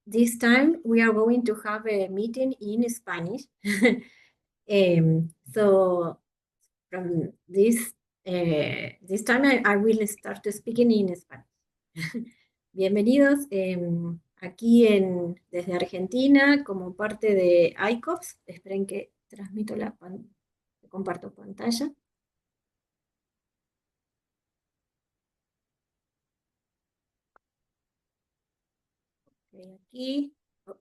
this time we are going to have a meeting in Spanish. So from this time I will start speaking in Spanish. Bienvenidos aquí desde Argentina como parte de ICOPS. Esperen que transmito comparto pantalla. Aquí. Oh,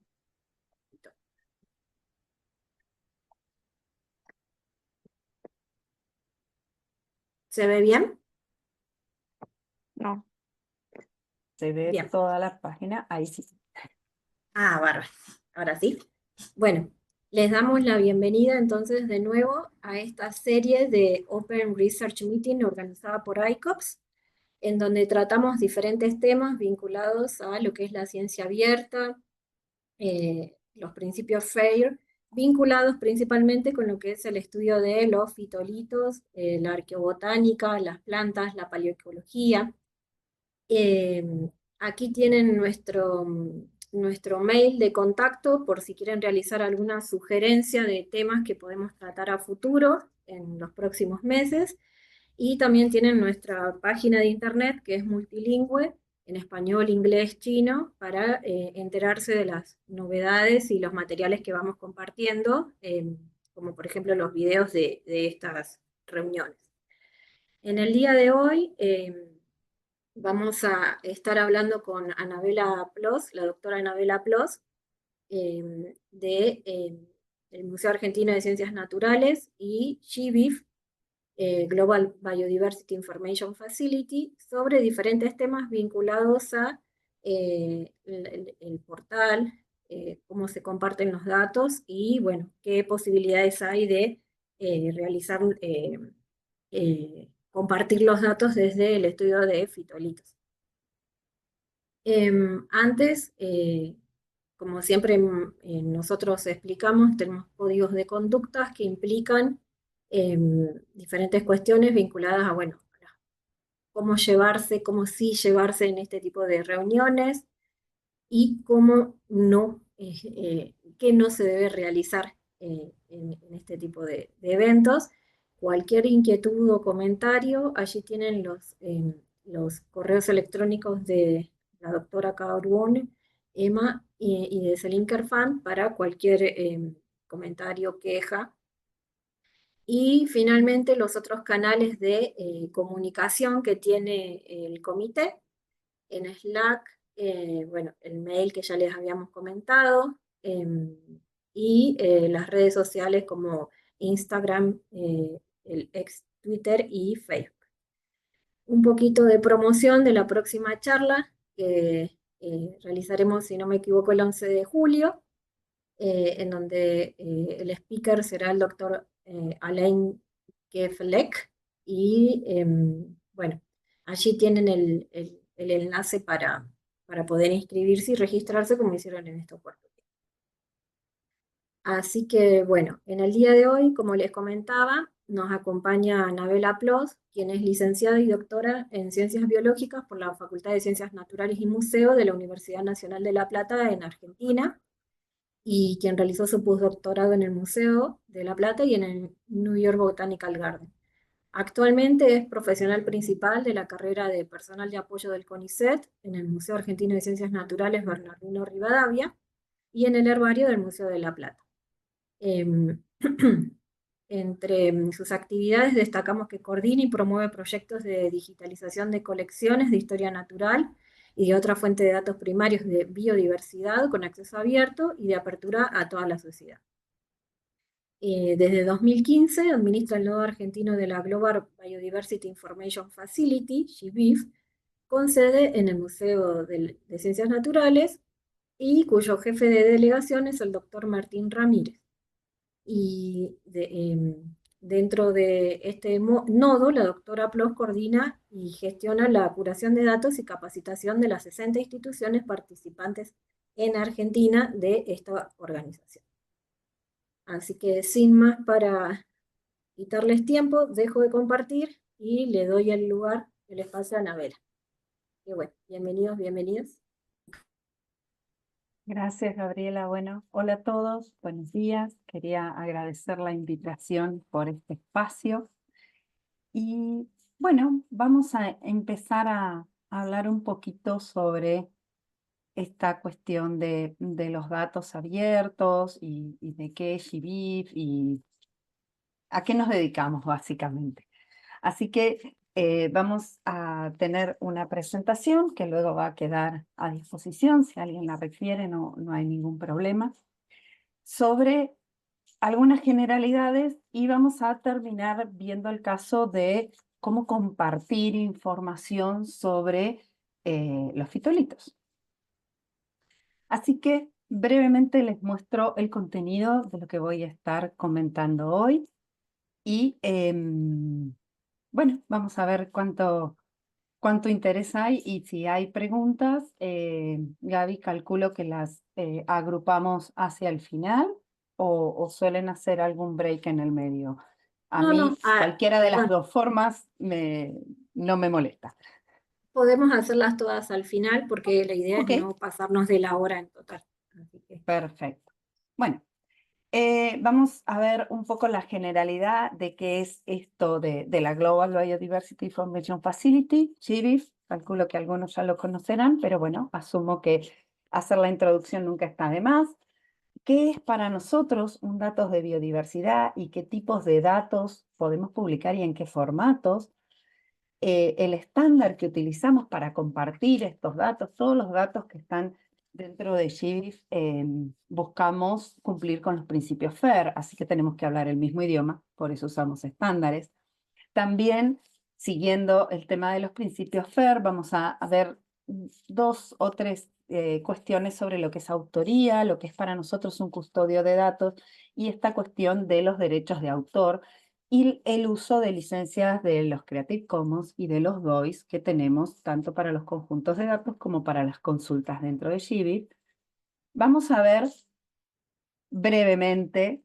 ¿se ve bien? No, se ve Bien. toda la página, ahí sí. Ah, bárbaro. Ahora sí. Bueno, les damos la bienvenida entonces de nuevo a esta serie de Open Research Meeting organizada por ICOPS, en donde tratamos diferentes temas vinculados a lo que es la ciencia abierta, los principios FAIR, vinculados principalmente con lo que es el estudio de los fitolitos, la arqueobotánica, las plantas, la paleoecología. Aquí tienen nuestro mail de contacto por si quieren realizar alguna sugerencia de temas que podemos tratar a futuro en los próximos meses. Y también tienen nuestra página de internet que es multilingüe, en español, inglés, chino, para enterarse de las novedades y los materiales que vamos compartiendo, como por ejemplo los videos de estas reuniones. En el día de hoy vamos a estar hablando con Anabela Plos, la doctora Anabela Plos, del Museo Argentino de Ciencias Naturales y GBIF, Global Biodiversity Information Facility, sobre diferentes temas vinculados a el portal, cómo se comparten los datos y, bueno, qué posibilidades hay de realizar, compartir los datos desde el estudio de fitolitos. Antes, como siempre nosotros explicamos, tenemos códigos de conductas que implican diferentes cuestiones vinculadas a, bueno, cómo llevarse, cómo sí llevarse en este tipo de reuniones y cómo no, qué no se debe realizar en este tipo de eventos. Cualquier inquietud o comentario, allí tienen los correos electrónicos de la doctora Carbone, Emma y de Celine Kerfan para cualquier comentario, queja. Y finalmente los otros canales de comunicación que tiene el comité en Slack, bueno, el mail que ya les habíamos comentado, y las redes sociales como Instagram, el ex Twitter y Facebook. Un poquito de promoción de la próxima charla que realizaremos, si no me equivoco, el 11 de julio, en donde el speaker será el doctor Alain Keflek, y bueno, allí tienen el enlace para poder inscribirse y registrarse como hicieron en estos cuartos. Así que bueno, en el día de hoy, como les comentaba, nos acompaña Anabela Plos, quien es licenciada y doctora en Ciencias Biológicas por la Facultad de Ciencias Naturales y Museo de la Universidad Nacional de La Plata en Argentina, y quien realizó su postdoctorado en el Museo de La Plata y en el New York Botanical Garden. Actualmente es profesional principal de la carrera de personal de apoyo del CONICET en el Museo Argentino de Ciencias Naturales Bernardino Rivadavia y en el herbario del Museo de La Plata. Entre sus actividades destacamos que coordina y promueve proyectos de digitalización de colecciones de historia natural y de otra fuente de datos primarios de biodiversidad con acceso abierto y de apertura a toda la sociedad. Desde 2015 administra el nodo argentino de la Global Biodiversity Information Facility, GBIF, con sede en el Museo de Ciencias Naturales y cuyo jefe de delegación es el doctor Martín Ramírez. Y dentro de este nodo, la doctora Plos coordina y gestiona la curación de datos y capacitación de las 60 instituciones participantes en Argentina de esta organización. Así que sin más para quitarles tiempo, dejo de compartir y le doy el lugar, el espacio a Anabela. Y bueno, bienvenidos, bienvenidas. Gracias, Gabriela. Bueno, hola a todos, buenos días. Quería agradecer la invitación por este espacio. Y bueno, vamos a empezar a hablar un poquito sobre esta cuestión de los datos abiertos y de qué es GBIF y a qué nos dedicamos básicamente. Así que vamos a tener una presentación que luego va a quedar a disposición. Si alguien la requiere, no hay ningún problema, sobre algunas generalidades y vamos a terminar viendo el caso de cómo compartir información sobre los fitolitos. Así que brevemente les muestro el contenido de lo que voy a estar comentando hoy y bueno, vamos a ver cuánto interés hay y si hay preguntas, Gaby, calculo que las agrupamos hacia el final o suelen hacer algún break en el medio. A No, mí, no, cualquiera de las bueno, dos formas no me molesta. podemos hacerlas todas al final porque la idea es Ok, no pasarnos de la hora en total. Así que, perfecto. Bueno, vamos a ver un poco la generalidad de qué es esto de la Global Biodiversity Information Facility, GBIF. Calculo que algunos ya lo conocerán, pero bueno, asumo que hacer la introducción nunca está de más. ¿Qué es para nosotros un datos de biodiversidad y qué tipos de datos podemos publicar y en qué formatos? El estándar que utilizamos para compartir estos datos, todos los datos que están dentro de GBIF, buscamos cumplir con los principios FAIR, así que tenemos que hablar el mismo idioma, por eso usamos estándares. También, siguiendo el tema de los principios FAIR, vamos a ver dos o tres cuestiones sobre lo que es autoría, lo que es para nosotros un custodio de datos y esta cuestión de los derechos de autor y el uso de licencias de los Creative Commons y de los DOIs que tenemos tanto para los conjuntos de datos como para las consultas dentro de GBIF. Vamos a ver brevemente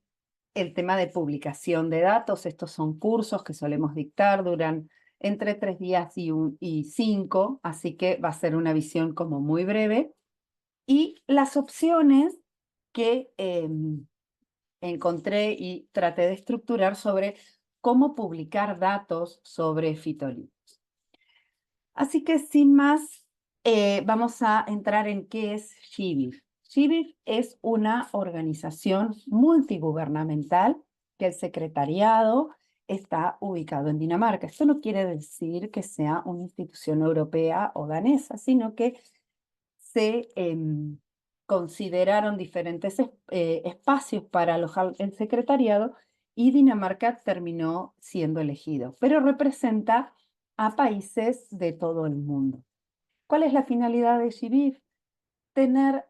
el tema de publicación de datos. Estos son cursos que solemos dictar, duran entre 3 días y 5, así que va a ser una visión como muy breve. Y las opciones que encontré y traté de estructurar sobre cómo publicar datos sobre fitolitos. Así que sin más, vamos a entrar en qué es GBIF. GBIF es una organización multigubernamental que el secretariado está ubicado en Dinamarca. Esto no quiere decir que sea una institución europea o danesa, sino que se consideraron diferentes espacios para alojar el secretariado y Dinamarca terminó siendo elegido, pero representa a países de todo el mundo. ¿Cuál es la finalidad de GBIF? Tener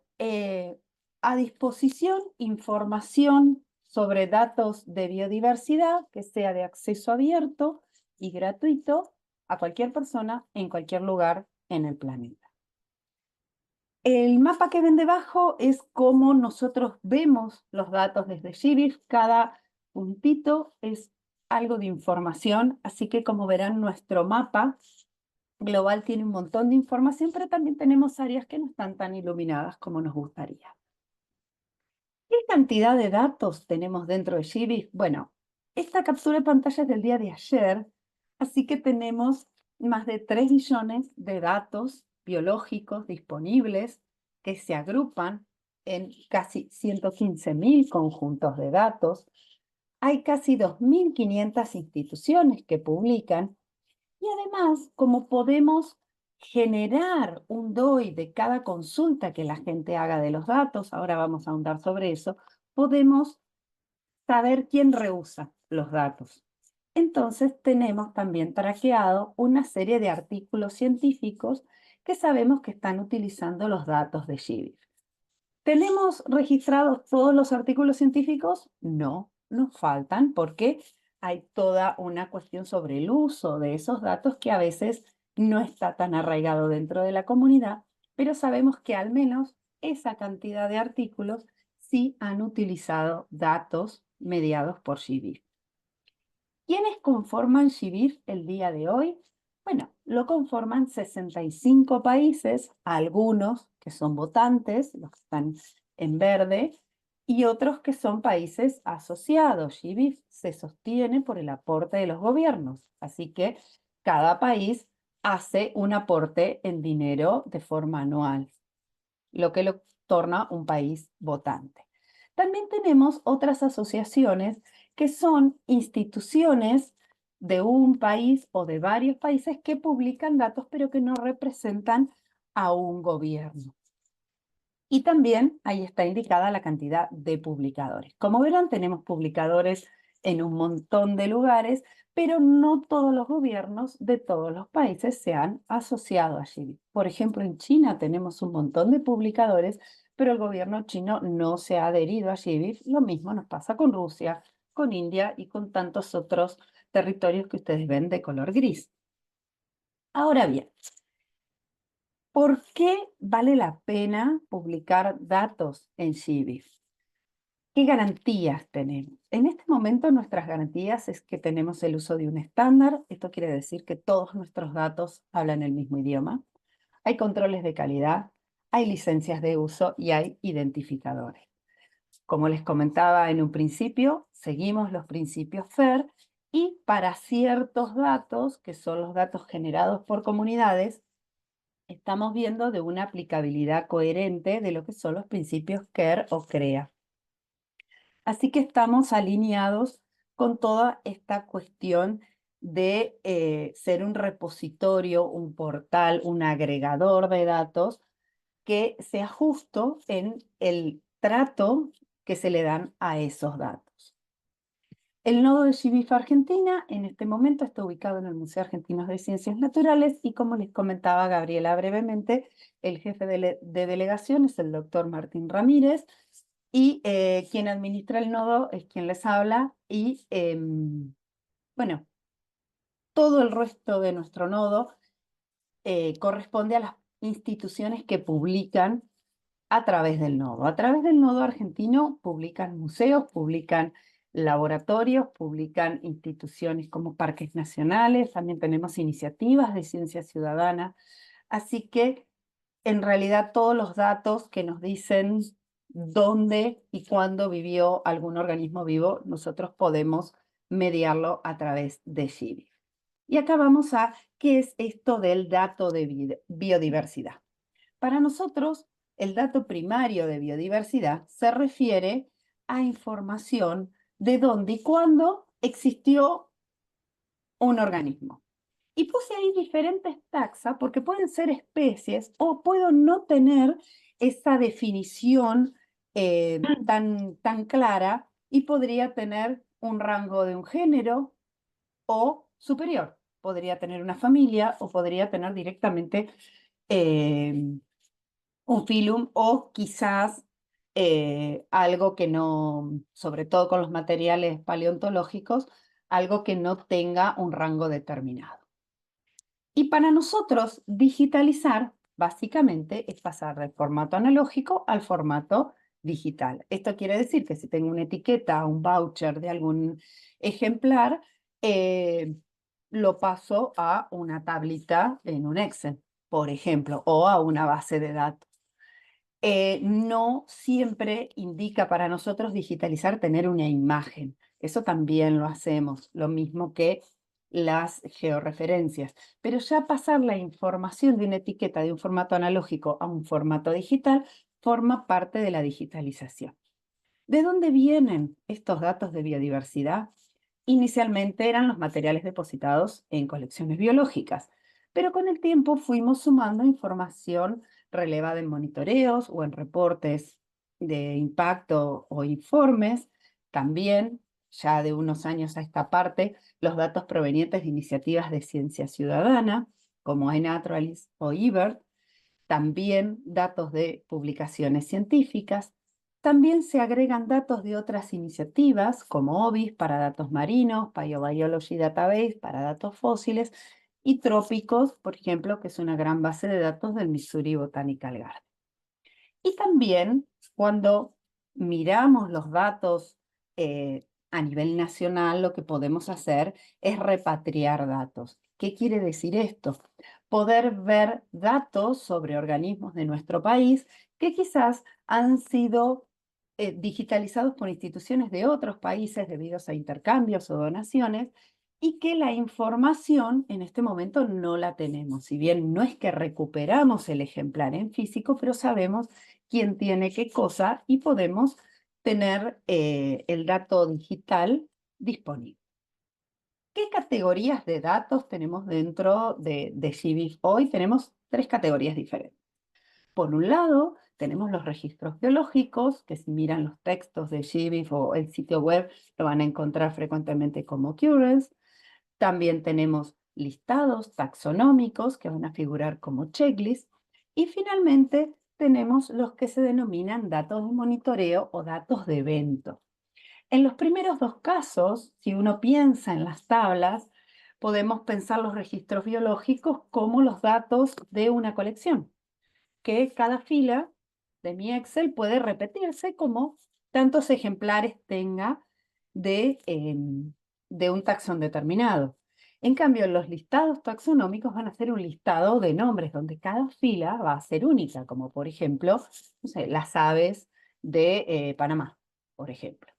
a disposición información sobre datos de biodiversidad que sea de acceso abierto y gratuito a cualquier persona en cualquier lugar en el planeta. El mapa que ven debajo es cómo nosotros vemos los datos desde GBIF. Cada puntito es algo de información, así que como verán, nuestro mapa global tiene un montón de información, pero también tenemos áreas que no están tan iluminadas como nos gustaría. ¿Qué cantidad de datos tenemos dentro de GBIF? Bueno, esta captura de pantalla es del día de ayer, así que tenemos más de 3 billones de datos biológicos disponibles que se agrupan en casi 115.000 conjuntos de datos. Hay casi 2.500 instituciones que publican y además, como podemos generar un DOI de cada consulta que la gente haga de los datos, ahora vamos a ahondar sobre eso, podemos saber quién reusa los datos. Entonces tenemos también traqueado una serie de artículos científicos que sabemos que están utilizando los datos de GBIF. ¿Tenemos registrados todos los artículos científicos? No, nos faltan porque hay toda una cuestión sobre el uso de esos datos que a veces no está tan arraigado dentro de la comunidad, pero sabemos que al menos esa cantidad de artículos sí han utilizado datos mediados por GBIF. ¿Quiénes conforman GBIF el día de hoy? Bueno, lo conforman 65 países, algunos que son votantes, los que están en verde, y otros que son países asociados. GBIF se sostiene por el aporte de los gobiernos, así que cada país hace un aporte en dinero de forma anual, lo que lo torna un país votante. También tenemos otras asociaciones que son instituciones de un país o de varios países que publican datos pero que no representan a un gobierno. Y también ahí está indicada la cantidad de publicadores. Como verán, tenemos publicadores en un montón de lugares, pero no todos los gobiernos de todos los países se han asociado a GBIF. Por ejemplo, en China tenemos un montón de publicadores, pero el gobierno chino no se ha adherido a GBIF. Lo mismo nos pasa con Rusia, con India y con tantos otros territorios que ustedes ven de color gris. Ahora bien, ¿por qué vale la pena publicar datos en GBIF? ¿Qué garantías tenemos? En este momento nuestras garantías es que tenemos el uso de un estándar. Esto quiere decir que todos nuestros datos hablan el mismo idioma. Hay controles de calidad, hay licencias de uso y hay identificadores. Como les comentaba en un principio, seguimos los principios FAIR y para ciertos datos, que son los datos generados por comunidades, estamos viendo de una aplicabilidad coherente de lo que son los principios CARE o CREA. Así que estamos alineados con toda esta cuestión de ser un repositorio, un portal, un agregador de datos que sea justo en el trato que se le dan a esos datos. El nodo de GBIF Argentina en este momento está ubicado en el Museo Argentino de Ciencias Naturales y como les comentaba Gabriela brevemente, el jefe de delegación es el doctor Martín Ramírez y quien administra el nodo es quien les habla y bueno, todo el resto de nuestro nodo corresponde a las instituciones que publican a través del nodo. A través del nodo argentino publican museos, publican laboratorios, publican instituciones como parques nacionales, también tenemos iniciativas de ciencia ciudadana, así que en realidad todos los datos que nos dicen dónde y cuándo vivió algún organismo vivo, nosotros podemos mediarlo a través de GBIF. Y acá vamos a qué es esto del dato de biodiversidad. Para nosotros, el dato primario de biodiversidad se refiere a información de dónde y cuándo existió un organismo. Y puse ahí diferentes taxas porque pueden ser especies o puedo no tener esa definición tan clara y podría tener un rango de un género o superior. Podría tener una familia o podría tener directamente un filum o quizás algo que no, sobre todo con los materiales paleontológicos, algo que no tenga un rango determinado. Y para nosotros digitalizar, básicamente, es pasar del formato analógico al formato digital. Esto quiere decir que si tengo una etiqueta, un voucher de algún ejemplar, lo paso a una tablita en un Excel, por ejemplo, o a una base de datos. No siempre indica para nosotros digitalizar tener una imagen. Eso también lo hacemos, lo mismo que las georreferencias. Pero ya pasar la información de una etiqueta de un formato analógico a un formato digital forma parte de la digitalización. ¿De dónde vienen estos datos de biodiversidad? Inicialmente eran los materiales depositados en colecciones biológicas, pero con el tiempo fuimos sumando información relevada en monitoreos o en reportes de impacto o informes. También, ya de unos años a esta parte, los datos provenientes de iniciativas de ciencia ciudadana, como iNaturalist o eBird, también datos de publicaciones científicas. También se agregan datos de otras iniciativas como OBIS para datos marinos, Biobiology Database para datos fósiles y Trópicos, por ejemplo, que es una gran base de datos del Missouri Botanical Garden. Y también cuando miramos los datos a nivel nacional, lo que podemos hacer es repatriar datos. ¿Qué quiere decir esto? poder ver datos sobre organismos de nuestro país que quizás han sido digitalizados por instituciones de otros países debido a intercambios o donaciones, y que la información en este momento no la tenemos. Si bien no es que recuperamos el ejemplar en físico, pero sabemos quién tiene qué cosa y podemos tener el dato digital disponible. ¿Qué categorías de datos tenemos dentro de GBIF hoy? Tenemos 3 categorías diferentes. Por un lado, tenemos los registros biológicos, que si miran los textos de GBIF o el sitio web, lo van a encontrar frecuentemente como occurrence. También tenemos listados taxonómicos, que van a figurar como checklist. Y finalmente, tenemos los que se denominan datos de monitoreo o datos de evento. En los primeros 2 casos, si uno piensa en las tablas, podemos pensar los registros biológicos como los datos de una colección, que cada fila de mi Excel puede repetirse como tantos ejemplares tenga de un taxón determinado. En cambio, los listados taxonómicos van a ser un listado de nombres donde cada fila va a ser única, como por ejemplo, no sé, las aves de Panamá, por ejemplo.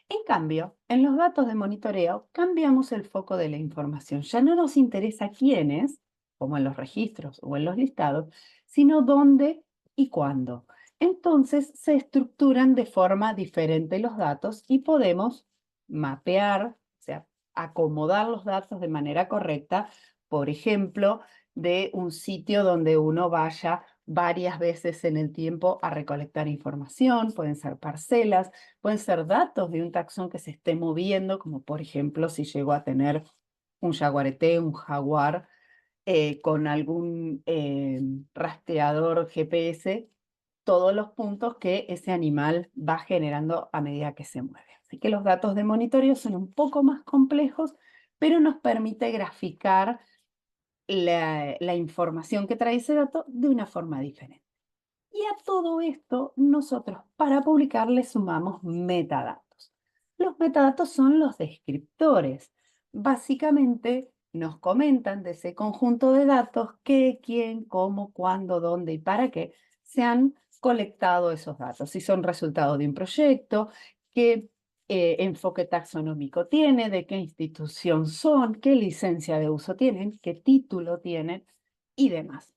En cambio, en los datos de monitoreo cambiamos el foco de la información. Ya no nos interesa quiénes, como en los registros o en los listados, sino dónde y cuándo. Entonces se estructuran de forma diferente los datos y podemos mapear, o sea, acomodar los datos de manera correcta, por ejemplo, de un sitio donde uno vaya varias veces en el tiempo a recolectar información, pueden ser parcelas, pueden ser datos de un taxón que se esté moviendo, como por ejemplo si llegó a tener un jaguarete, un jaguar, con algún rastreador GPS, todos los puntos que ese animal va generando a medida que se mueve. Así que los datos de monitoreo son un poco más complejos, pero nos permite graficar la información que trae ese dato de una forma diferente. Y a todo esto, nosotros para publicar le sumamos metadatos. Los metadatos son los descriptores. Básicamente nos comentan de ese conjunto de datos qué, quién, cómo, cuándo, dónde y para qué se han colectado esos datos. Si son resultado de un proyecto, qué enfoque taxonómico tiene, de qué institución son, qué licencia de uso tienen, qué título tienen y demás.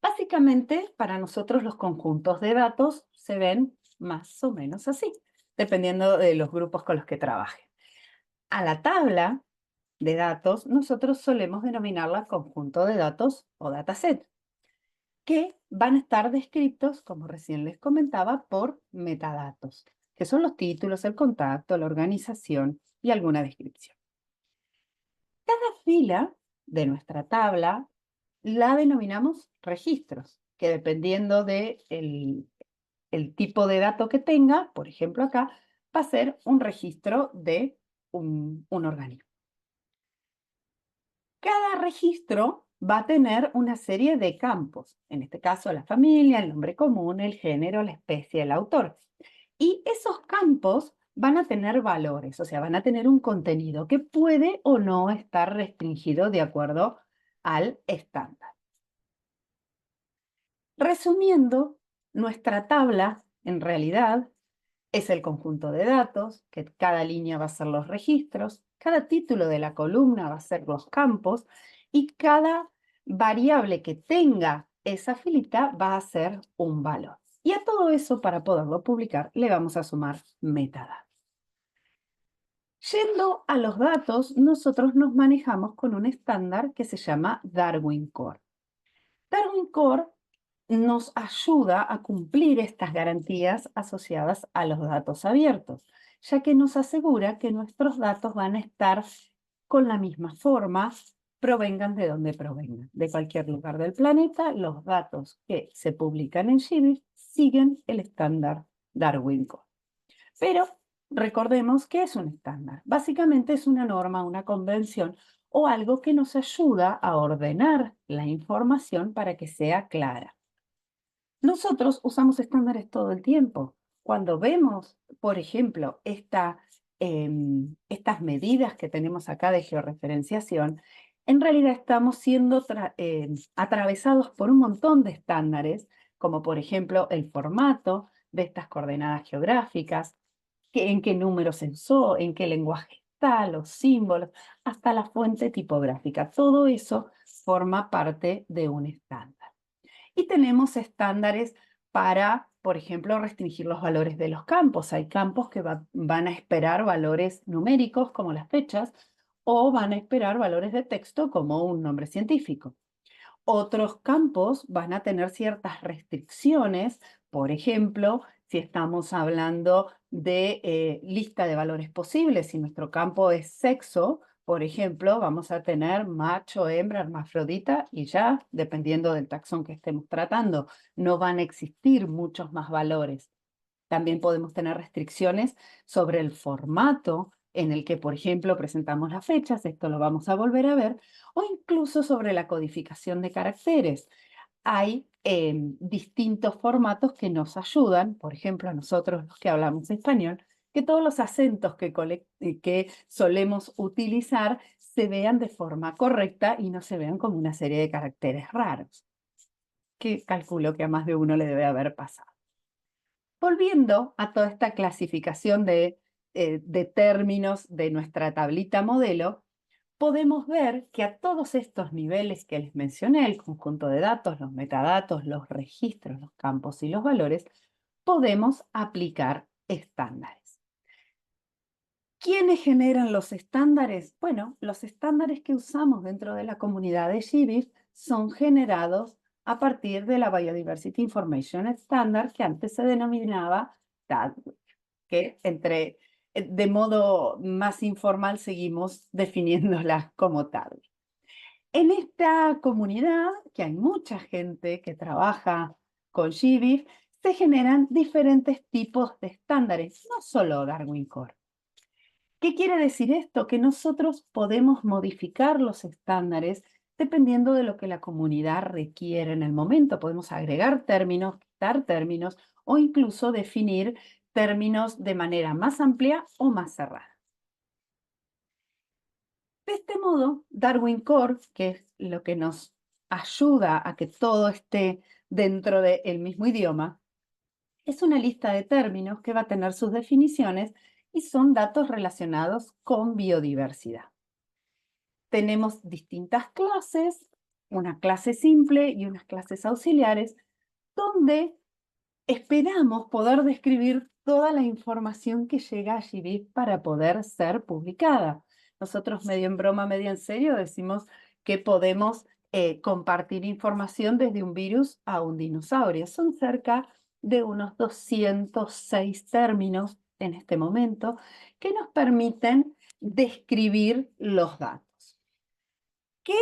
Básicamente, para nosotros los conjuntos de datos se ven más o menos así, dependiendo de los grupos con los que trabajen. A la tabla de datos, nosotros solemos denominarla conjunto de datos o dataset, que van a estar descritos, como recién les comentaba, por metadatos, que son los títulos, el contacto, la organización y alguna descripción. Cada fila de nuestra tabla la denominamos registros, que dependiendo de el tipo de dato que tenga, por ejemplo acá, va a ser un registro de un organismo. Cada registro va a tener una serie de campos, en este caso la familia, el nombre común, el género, la especie, el autor. Y esos campos van a tener valores, o sea, van a tener un contenido que puede o no estar restringido de acuerdo al estándar. Resumiendo, nuestra tabla en realidad es el conjunto de datos, que cada línea va a ser los registros, cada título de la columna va a ser los campos y cada variable que tenga esa filita va a ser un valor. Y a todo eso, para poderlo publicar, le vamos a sumar metadatos. Yendo a los datos, nosotros nos manejamos con un estándar que se llama Darwin Core. Darwin Core nos ayuda a cumplir estas garantías asociadas a los datos abiertos, ya que nos asegura que nuestros datos van a estar con la misma forma, provengan de donde provengan. De cualquier lugar del planeta, los datos que se publican en GBIF siguen el estándar Darwin Core. Pero recordemos que es un estándar. Básicamente es una norma, una convención o algo que nos ayuda a ordenar la información para que sea clara. Nosotros usamos estándares todo el tiempo. Cuando vemos, por ejemplo, estas medidas que tenemos acá de georreferenciación, en realidad estamos siendo atravesados por un montón de estándares, como por ejemplo el formato de estas coordenadas geográficas, en qué número se usó, en qué lenguaje está, los símbolos, hasta la fuente tipográfica. Todo eso forma parte de un estándar. Y tenemos estándares para, por ejemplo, restringir los valores de los campos. Hay campos que van a esperar valores numéricos, como las fechas, o van a esperar valores de texto, como un nombre científico. Otros campos van a tener ciertas restricciones, por ejemplo, si estamos hablando de lista de valores posibles, si nuestro campo es sexo, por ejemplo, vamos a tener macho, hembra, hermafrodita y ya, dependiendo del taxón que estemos tratando, no van a existir muchos más valores. También podemos tener restricciones sobre el formato en el que, por ejemplo, presentamos las fechas, esto lo vamos a volver a ver, o incluso sobre la codificación de caracteres. Hay distintos formatos que nos ayudan, por ejemplo, a nosotros los que hablamos español, que todos los acentos que solemos utilizar se vean de forma correcta y no se vean como una serie de caracteres raros, que calculo que a más de uno le debe haber pasado. Volviendo a toda esta clasificación de términos de nuestra tablita modelo, podemos ver que a todos estos niveles que les mencioné, el conjunto de datos, los metadatos, los registros, los campos y los valores, podemos aplicar estándares. ¿Quiénes generan los estándares? Bueno, los estándares que usamos dentro de la comunidad de GBIF son generados a partir de la Biodiversity Information Standard, que antes se denominaba TADWIC, que de modo más informal seguimos definiéndola como TADWIC. En esta comunidad, que hay mucha gente que trabaja con GBIF, se generan diferentes tipos de estándares, no solo Darwin Core. ¿Qué quiere decir esto? Que nosotros podemos modificar los estándares dependiendo de lo que la comunidad requiere en el momento. Podemos agregar términos, quitar términos o incluso definir términos de manera más amplia o más cerrada. De este modo, Darwin Core, que es lo que nos ayuda a que todo esté dentro del mismo idioma, es una lista de términos que va a tener sus definiciones y son datos relacionados con biodiversidad. Tenemos distintas clases, una clase simple y unas clases auxiliares, donde esperamos poder describir toda la información que llega a GBIF para poder ser publicada. Nosotros, medio en broma, medio en serio, decimos que podemos compartir información desde un virus a un dinosaurio. Son cerca de unos 206 términos en este momento que nos permiten describir los datos. ¿Qué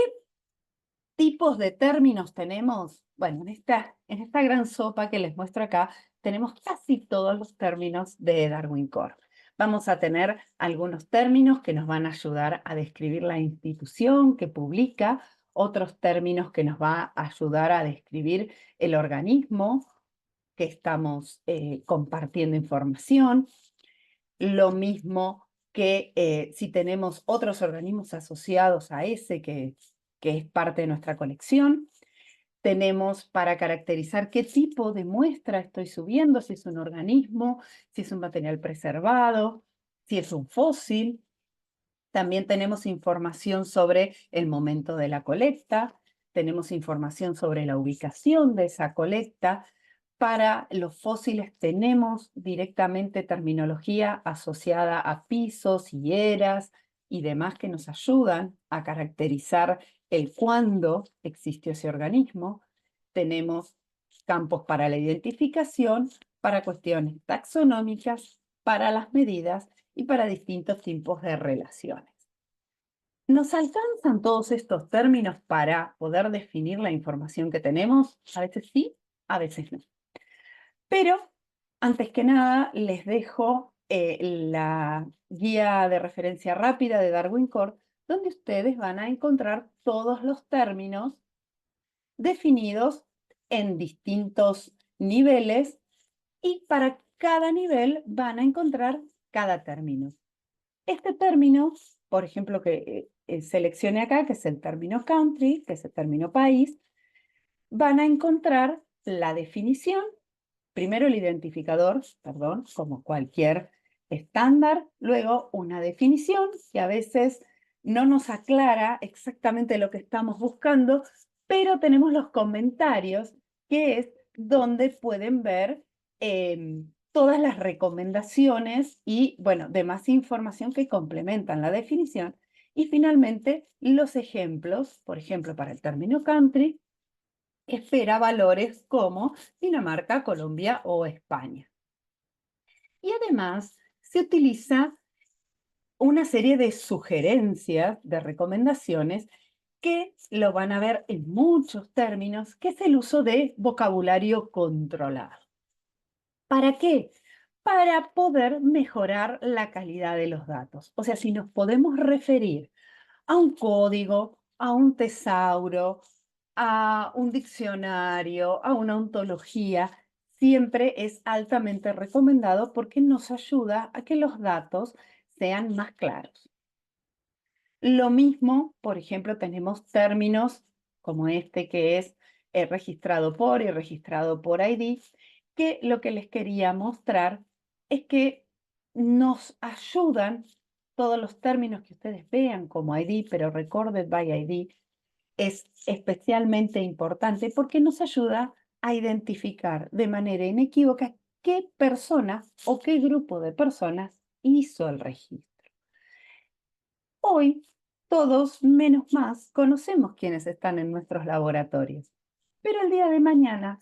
tipos de términos tenemos? Bueno, en esta gran sopa que les muestro acá, tenemos casi todos los términos de Darwin Core. Vamos a tener algunos términos que nos van a ayudar a describir la institución que publica, otros términos que nos va a ayudar a describir el organismo que estamos compartiendo información. Lo mismo que si tenemos otros organismos asociados a ese que es parte de nuestra colección. Tenemos para caracterizar qué tipo de muestra estoy subiendo, si es un organismo, si es un material preservado, si es un fósil. También tenemos información sobre el momento de la colecta, tenemos información sobre la ubicación de esa colecta. Para los fósiles tenemos directamente terminología asociada a pisos y eras y demás que nos ayudan a caracterizar el cuándo existió ese organismo. Tenemos campos para la identificación, para cuestiones taxonómicas, para las medidas y para distintos tipos de relaciones. ¿Nos alcanzan todos estos términos para poder definir la información que tenemos? A veces sí, a veces no. Pero, antes que nada, les dejo la guía de referencia rápida de Darwin Core, donde ustedes van a encontrar todos los términos definidos en distintos niveles y para cada nivel van a encontrar cada término. Este término, por ejemplo, que seleccione acá, que es el término country, que es el término país, van a encontrar la definición, primero el identificador, perdón, como cualquier estándar, luego una definición que a veces no nos aclara exactamente lo que estamos buscando, pero tenemos los comentarios, que es donde pueden ver todas las recomendaciones y, bueno, demás información que complementan la definición. Y finalmente, los ejemplos, por ejemplo, para el término country, espera valores como Dinamarca, Colombia o España. Y además se utiliza una serie de sugerencias, de recomendaciones, que lo van a ver en muchos términos, que es el uso de vocabulario controlado. ¿Para qué? Para poder mejorar la calidad de los datos. O sea, si nos podemos referir a un código, a un tesauro, a un diccionario, a una ontología, siempre es altamente recomendado porque nos ayuda a que los datos sean más claros. Lo mismo, por ejemplo, tenemos términos como este que es registrado por y registrado por ID, que lo que les quería mostrar es que nos ayudan todos los términos que ustedes vean como ID, pero Recorded by ID es especialmente importante porque nos ayuda a identificar de manera inequívoca qué persona o qué grupo de personas hizo el registro. Hoy, todos, menos más, conocemos quiénes están en nuestros laboratorios. Pero el día de mañana,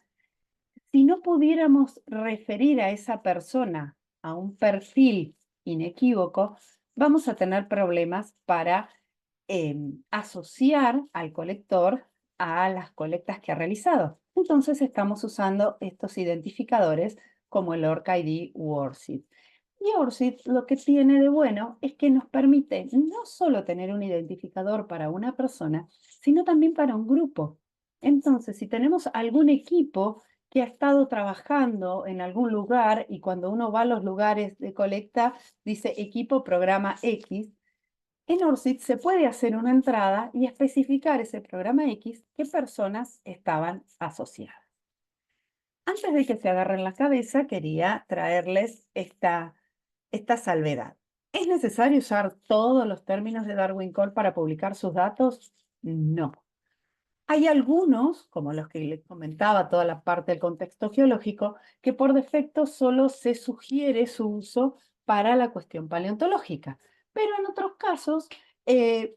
si no pudiéramos referir a esa persona a un perfil inequívoco, vamos a tener problemas para asociar al colector a las colectas que ha realizado. Entonces estamos usando estos identificadores como el ORCID u ORCID. Y ORCID lo que tiene de bueno es que nos permite no solo tener un identificador para una persona, sino también para un grupo. Entonces, si tenemos algún equipo que ha estado trabajando en algún lugar y cuando uno va a los lugares de colecta dice equipo programa X, en ORCID se puede hacer una entrada y especificar ese programa X qué personas estaban asociadas. Antes de que se agarren la cabeza, quería traerles esta salvedad. ¿Es necesario usar todos los términos de Darwin Core para publicar sus datos? No. Hay algunos, como los que les comentaba, toda la parte del contexto geológico, que por defecto solo se sugiere su uso para la cuestión paleontológica. Pero en otros casos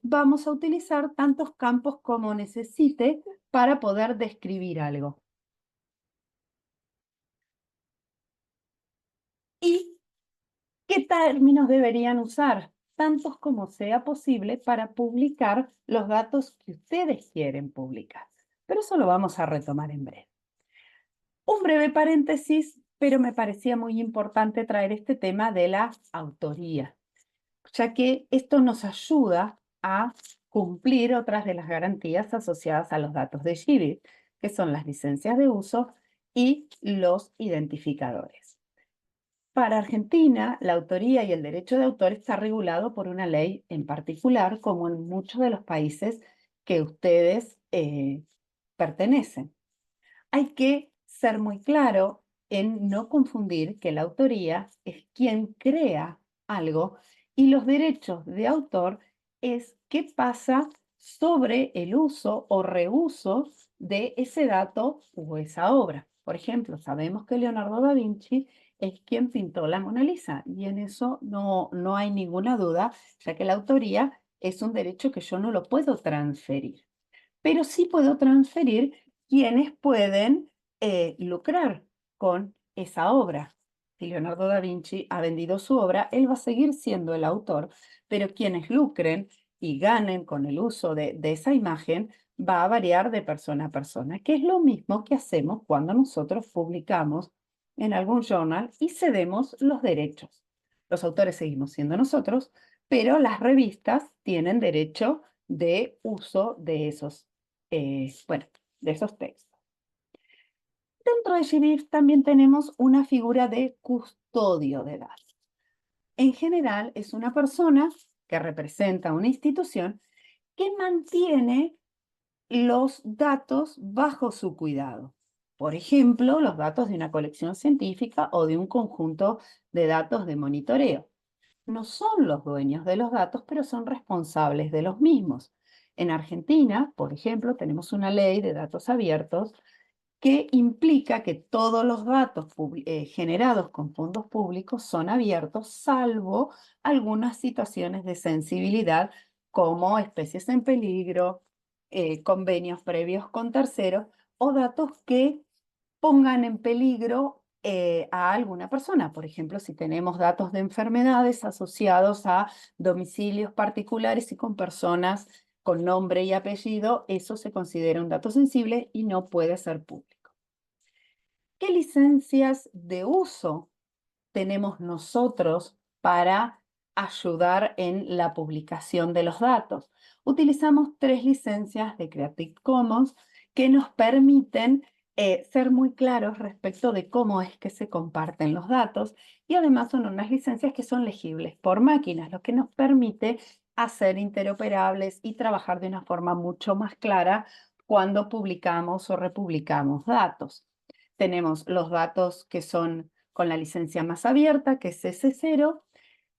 vamos a utilizar tantos campos como necesite para poder describir algo. ¿Y qué términos deberían usar? Tantos como sea posible para publicar los datos que ustedes quieren publicar. Pero eso lo vamos a retomar en breve. Un breve paréntesis, pero me parecía muy importante traer este tema de la autoría, ya que esto nos ayuda a cumplir otras de las garantías asociadas a los datos de GBIF, que son las licencias de uso y los identificadores. Para Argentina, la autoría y el derecho de autor está regulado por una ley en particular, como en muchos de los países que ustedes pertenecen. Hay que ser muy claro en no confundir que la autoría es quien crea algo y los derechos de autor es qué pasa sobre el uso o reuso de ese dato o esa obra. Por ejemplo, sabemos que Leonardo da Vinci es quien pintó la Mona Lisa y en eso no hay ninguna duda, ya que la autoría es un derecho que yo no lo puedo transferir, pero sí puedo transferir quienes pueden lucrar con esa obra. Si Leonardo da Vinci ha vendido su obra, él va a seguir siendo el autor, pero quienes lucren y ganen con el uso de esa imagen va a variar de persona a persona, que es lo mismo que hacemos cuando nosotros publicamos en algún journal y cedemos los derechos. Los autores seguimos siendo nosotros, pero las revistas tienen derecho de uso de de esos textos. Dentro de GBIF también tenemos una figura de custodio de datos. En general es una persona que representa una institución que mantiene los datos bajo su cuidado. Por ejemplo, los datos de una colección científica o de un conjunto de datos de monitoreo. No son los dueños de los datos, pero son responsables de los mismos. En Argentina, por ejemplo, tenemos una ley de datos abiertos que implica que todos los datos generados con fondos públicos son abiertos, salvo algunas situaciones de sensibilidad como especies en peligro, convenios previos con terceros o datos que pongan en peligro a alguna persona. Por ejemplo, si tenemos datos de enfermedades asociados a domicilios particulares y con personas con nombre y apellido, eso se considera un dato sensible y no puede ser público. ¿Qué licencias de uso tenemos nosotros para ayudar en la publicación de los datos? Utilizamos 3 licencias de Creative Commons que nos permiten ser muy claros respecto de cómo es que se comparten los datos y además son unas licencias que son legibles por máquinas, lo que nos permite hacer interoperables y trabajar de una forma mucho más clara cuando publicamos o republicamos datos. Tenemos los datos que son con la licencia más abierta, que es S0.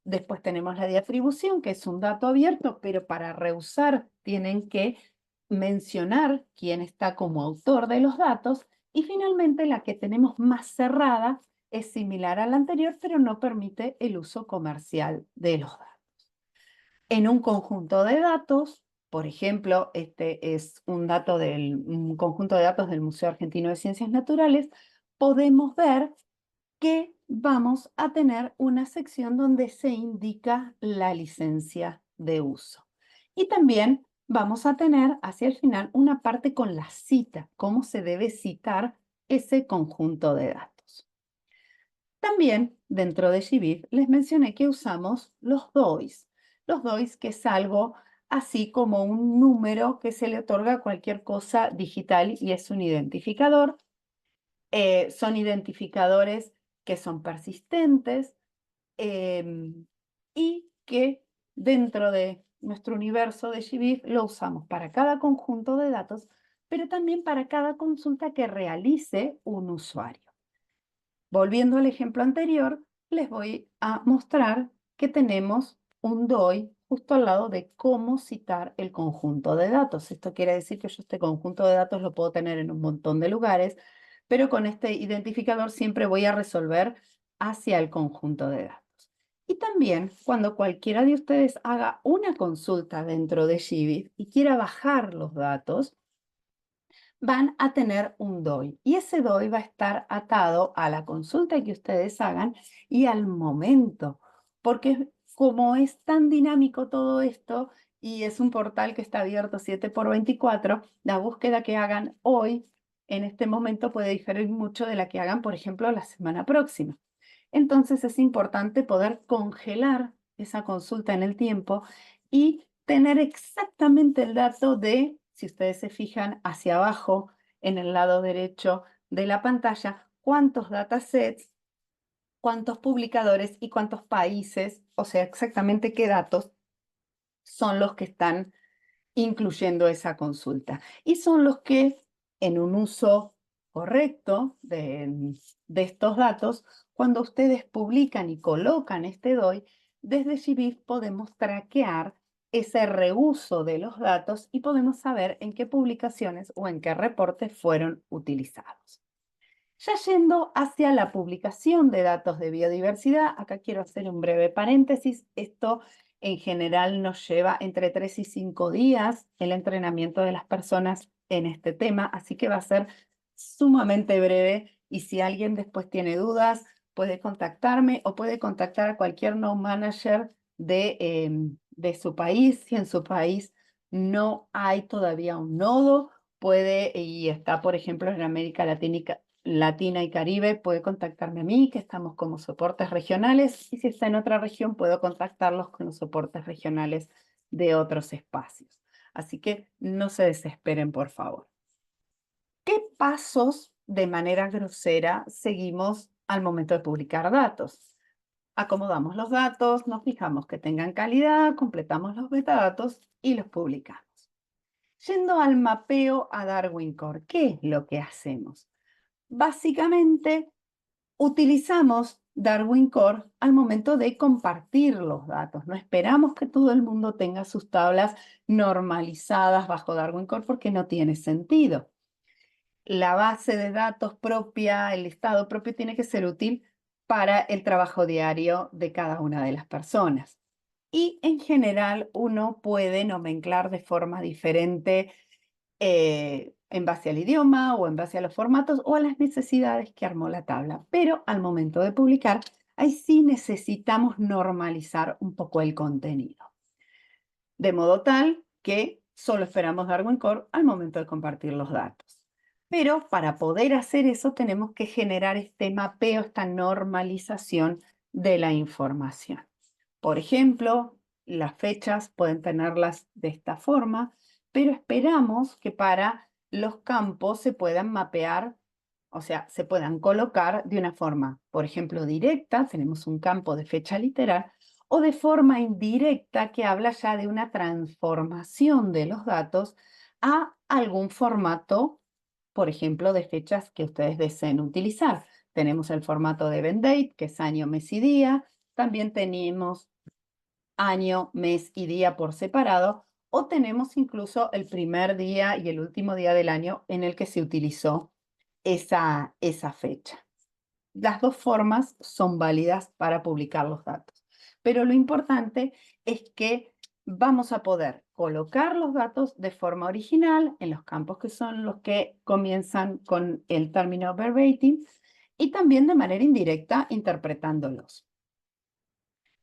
Después tenemos la de atribución, que es un dato abierto, pero para reusar tienen que mencionar quién está como autor de los datos. Y finalmente la que tenemos más cerrada es similar a la anterior, pero no permite el uso comercial de los datos. En un conjunto de datos, por ejemplo, este es un conjunto de datos del Museo Argentino de Ciencias Naturales, podemos ver que vamos a tener una sección donde se indica la licencia de uso. Y también vamos a tener hacia el final una parte con la cita, cómo se debe citar ese conjunto de datos. También dentro de GBIF les mencioné que usamos los DOIs. Los DOIs, que es algo así como un número que se le otorga a cualquier cosa digital y es un identificador. Son identificadores que son persistentes y que dentro de nuestro universo de GBIF lo usamos para cada conjunto de datos, pero también para cada consulta que realice un usuario. Volviendo al ejemplo anterior, les voy a mostrar que tenemos un DOI justo al lado de cómo citar el conjunto de datos. Esto quiere decir que yo este conjunto de datos lo puedo tener en un montón de lugares, pero con este identificador siempre voy a resolver hacia el conjunto de datos. Y también cuando cualquiera de ustedes haga una consulta dentro de GBIF y quiera bajar los datos, van a tener un DOI y ese DOI va a estar atado a la consulta que ustedes hagan y al momento, porque como es tan dinámico todo esto y es un portal que está abierto 7 por 24, la búsqueda que hagan hoy, en este momento, puede diferir mucho de la que hagan, por ejemplo, la semana próxima. Entonces es importante poder congelar esa consulta en el tiempo y tener exactamente el dato de, si ustedes se fijan hacia abajo en el lado derecho de la pantalla, cuántos datasets, cuántos publicadores y cuántos países, o sea, exactamente qué datos son los que están incluyendo esa consulta. Y son los que en un uso correcto de estos datos, cuando ustedes publican y colocan este DOI, desde GBIF podemos traquear ese reuso de los datos y podemos saber en qué publicaciones o en qué reportes fueron utilizados. Ya yendo hacia la publicación de datos de biodiversidad, acá quiero hacer un breve paréntesis. Esto en general nos lleva entre 3 y 5 días el entrenamiento de las personas en este tema, así que va a ser sumamente breve y si alguien después tiene dudas, puede contactarme o puede contactar a cualquier node manager de su país. Si en su país no hay todavía un nodo, puede y está, por ejemplo, en América Latina y Caribe, puede contactarme a mí, que estamos como soportes regionales, y si está en otra región, puedo contactarlos con los soportes regionales de otros espacios. Así que no se desesperen, por favor. ¿Qué pasos de manera grosera seguimos al momento de publicar datos? Acomodamos los datos, nos fijamos que tengan calidad, completamos los metadatos y los publicamos. Yendo al mapeo a Darwin Core, ¿qué es lo que hacemos? Básicamente, utilizamos Darwin Core al momento de compartir los datos. No esperamos que todo el mundo tenga sus tablas normalizadas bajo Darwin Core porque no tiene sentido. La base de datos propia, el listado propio, tiene que ser útil para el trabajo diario de cada una de las personas. Y en general uno puede nomenclar de forma diferente en base al idioma o en base a los formatos o a las necesidades que armó la tabla. Pero al momento de publicar, ahí sí necesitamos normalizar un poco el contenido. De modo tal que solo esperamos Darwin Core al momento de compartir los datos. Pero para poder hacer eso tenemos que generar este mapeo, esta normalización de la información. Por ejemplo, las fechas pueden tenerlas de esta forma, pero esperamos que para los campos se puedan mapear, o sea, se puedan colocar de una forma, por ejemplo, directa, tenemos un campo de fecha literal, o de forma indirecta que habla ya de una transformación de los datos a algún formato, por ejemplo, de fechas que ustedes deseen utilizar. Tenemos el formato de event date, que es año, mes y día. También tenemos año, mes y día por separado, o tenemos incluso el primer día y el último día del año en el que se utilizó esa fecha. Las dos formas son válidas para publicar los datos, pero lo importante es que vamos a poder colocar los datos de forma original en los campos que son los que comienzan con el término verbatim y también de manera indirecta interpretándolos.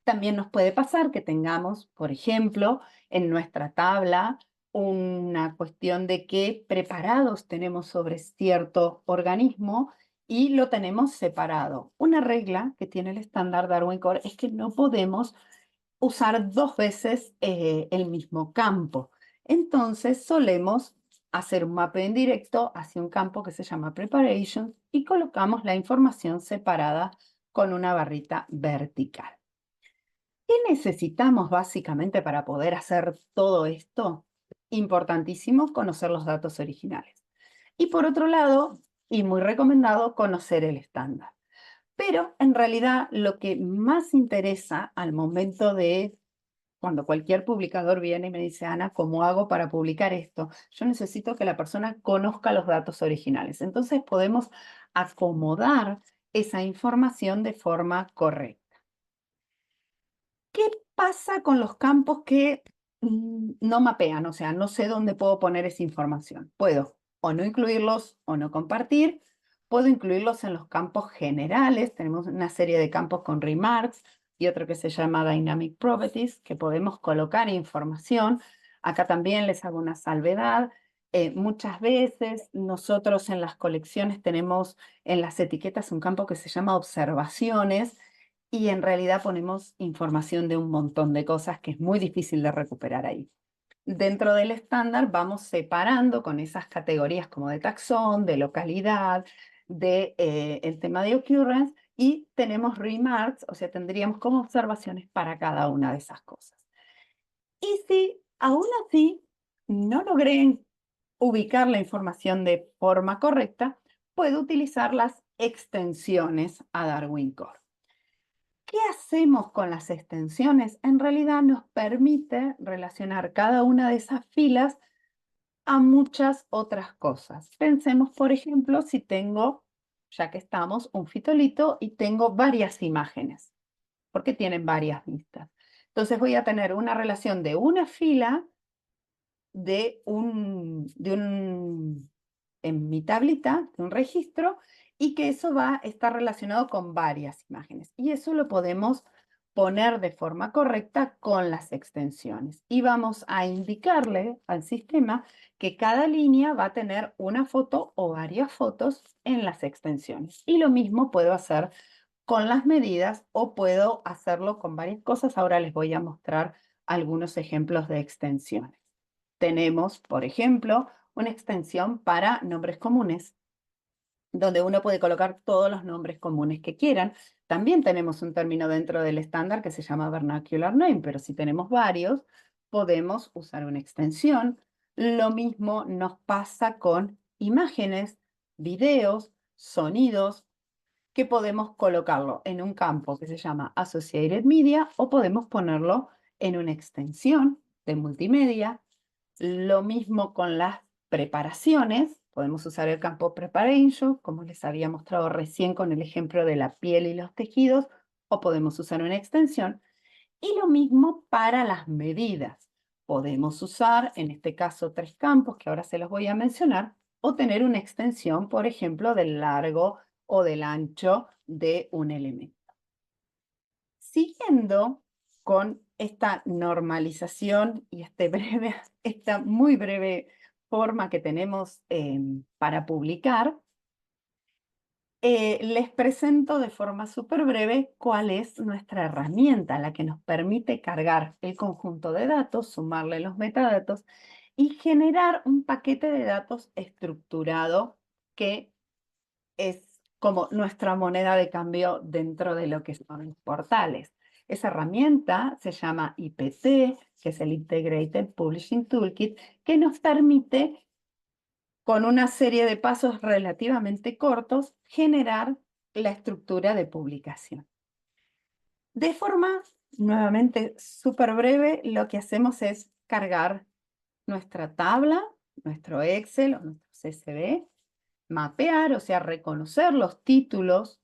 También nos puede pasar que tengamos, por ejemplo, en nuestra tabla una cuestión de que preparados tenemos sobre cierto organismo y lo tenemos separado. Una regla que tiene el estándar Darwin Core es que no podemos usar dos veces el mismo campo. Entonces solemos hacer un mapeo en directo hacia un campo que se llama Preparation y colocamos la información separada con una barrita vertical. ¿Qué necesitamos básicamente para poder hacer todo esto? Importantísimo conocer los datos originales. Y por otro lado, y muy recomendado, conocer el estándar. Pero en realidad lo que más interesa al momento de cuando cualquier publicador viene y me dice, Ana, ¿cómo hago para publicar esto? Yo necesito que la persona conozca los datos originales. Entonces podemos acomodar esa información de forma correcta. ¿Qué pasa con los campos que no mapean? O sea, no sé dónde puedo poner esa información. Puedo o no incluirlos o no compartir. Puedo incluirlos en los campos generales. Tenemos una serie de campos con remarks y otro que se llama Dynamic Properties, que podemos colocar información. Acá también les hago una salvedad. Muchas veces nosotros en las colecciones tenemos en las etiquetas un campo que se llama observaciones, y en realidad ponemos información de un montón de cosas que es muy difícil de recuperar ahí. Dentro del estándar vamos separando con esas categorías como de taxón, de localidad, de el tema de occurrence, y tenemos remarks, o sea, tendríamos como observaciones para cada una de esas cosas. Y si aún así no logré ubicar la información de forma correcta, puedo utilizar las extensiones a Darwin Core. ¿Qué hacemos con las extensiones? En realidad nos permite relacionar cada una de esas filas a muchas otras cosas. Pensemos, por ejemplo, si tengo, ya que estamos, un fitolito y tengo varias imágenes, porque tienen varias vistas. Entonces voy a tener una relación de una fila en mi tablita, de un registro, y que eso va a estar relacionado con varias imágenes. Y eso lo podemos poner de forma correcta con las extensiones. Y vamos a indicarle al sistema que cada línea va a tener una foto o varias fotos en las extensiones. Y lo mismo puedo hacer con las medidas o puedo hacerlo con varias cosas. Ahora les voy a mostrar algunos ejemplos de extensiones. Tenemos, por ejemplo, una extensión para nombres comunes, donde uno puede colocar todos los nombres comunes que quieran. También tenemos un término dentro del estándar que se llama vernacular name, pero si tenemos varios, podemos usar una extensión. Lo mismo nos pasa con imágenes, videos, sonidos, que podemos colocarlo en un campo que se llama Associated Media o podemos ponerlo en una extensión de multimedia. Lo mismo con las preparaciones. Podemos usar el campo Preparation, como les había mostrado recién con el ejemplo de la piel y los tejidos, o podemos usar una extensión. Y lo mismo para las medidas. Podemos usar, en este caso, 3 campos, que ahora se los voy a mencionar, o tener una extensión, por ejemplo, del largo o del ancho de un elemento. Siguiendo con esta normalización y esta muy breve forma que tenemos para publicar, les presento de forma súper breve cuál es nuestra herramienta, la que nos permite cargar el conjunto de datos, sumarle los metadatos y generar un paquete de datos estructurado que es como nuestra moneda de cambio dentro de lo que son los portales. Esa herramienta se llama IPT, que es el Integrated Publishing Toolkit, que nos permite, con una serie de pasos relativamente cortos, generar la estructura de publicación. De forma, nuevamente, súper breve, lo que hacemos es cargar nuestra tabla, nuestro Excel o nuestro CSV, mapear, o sea, reconocer los títulos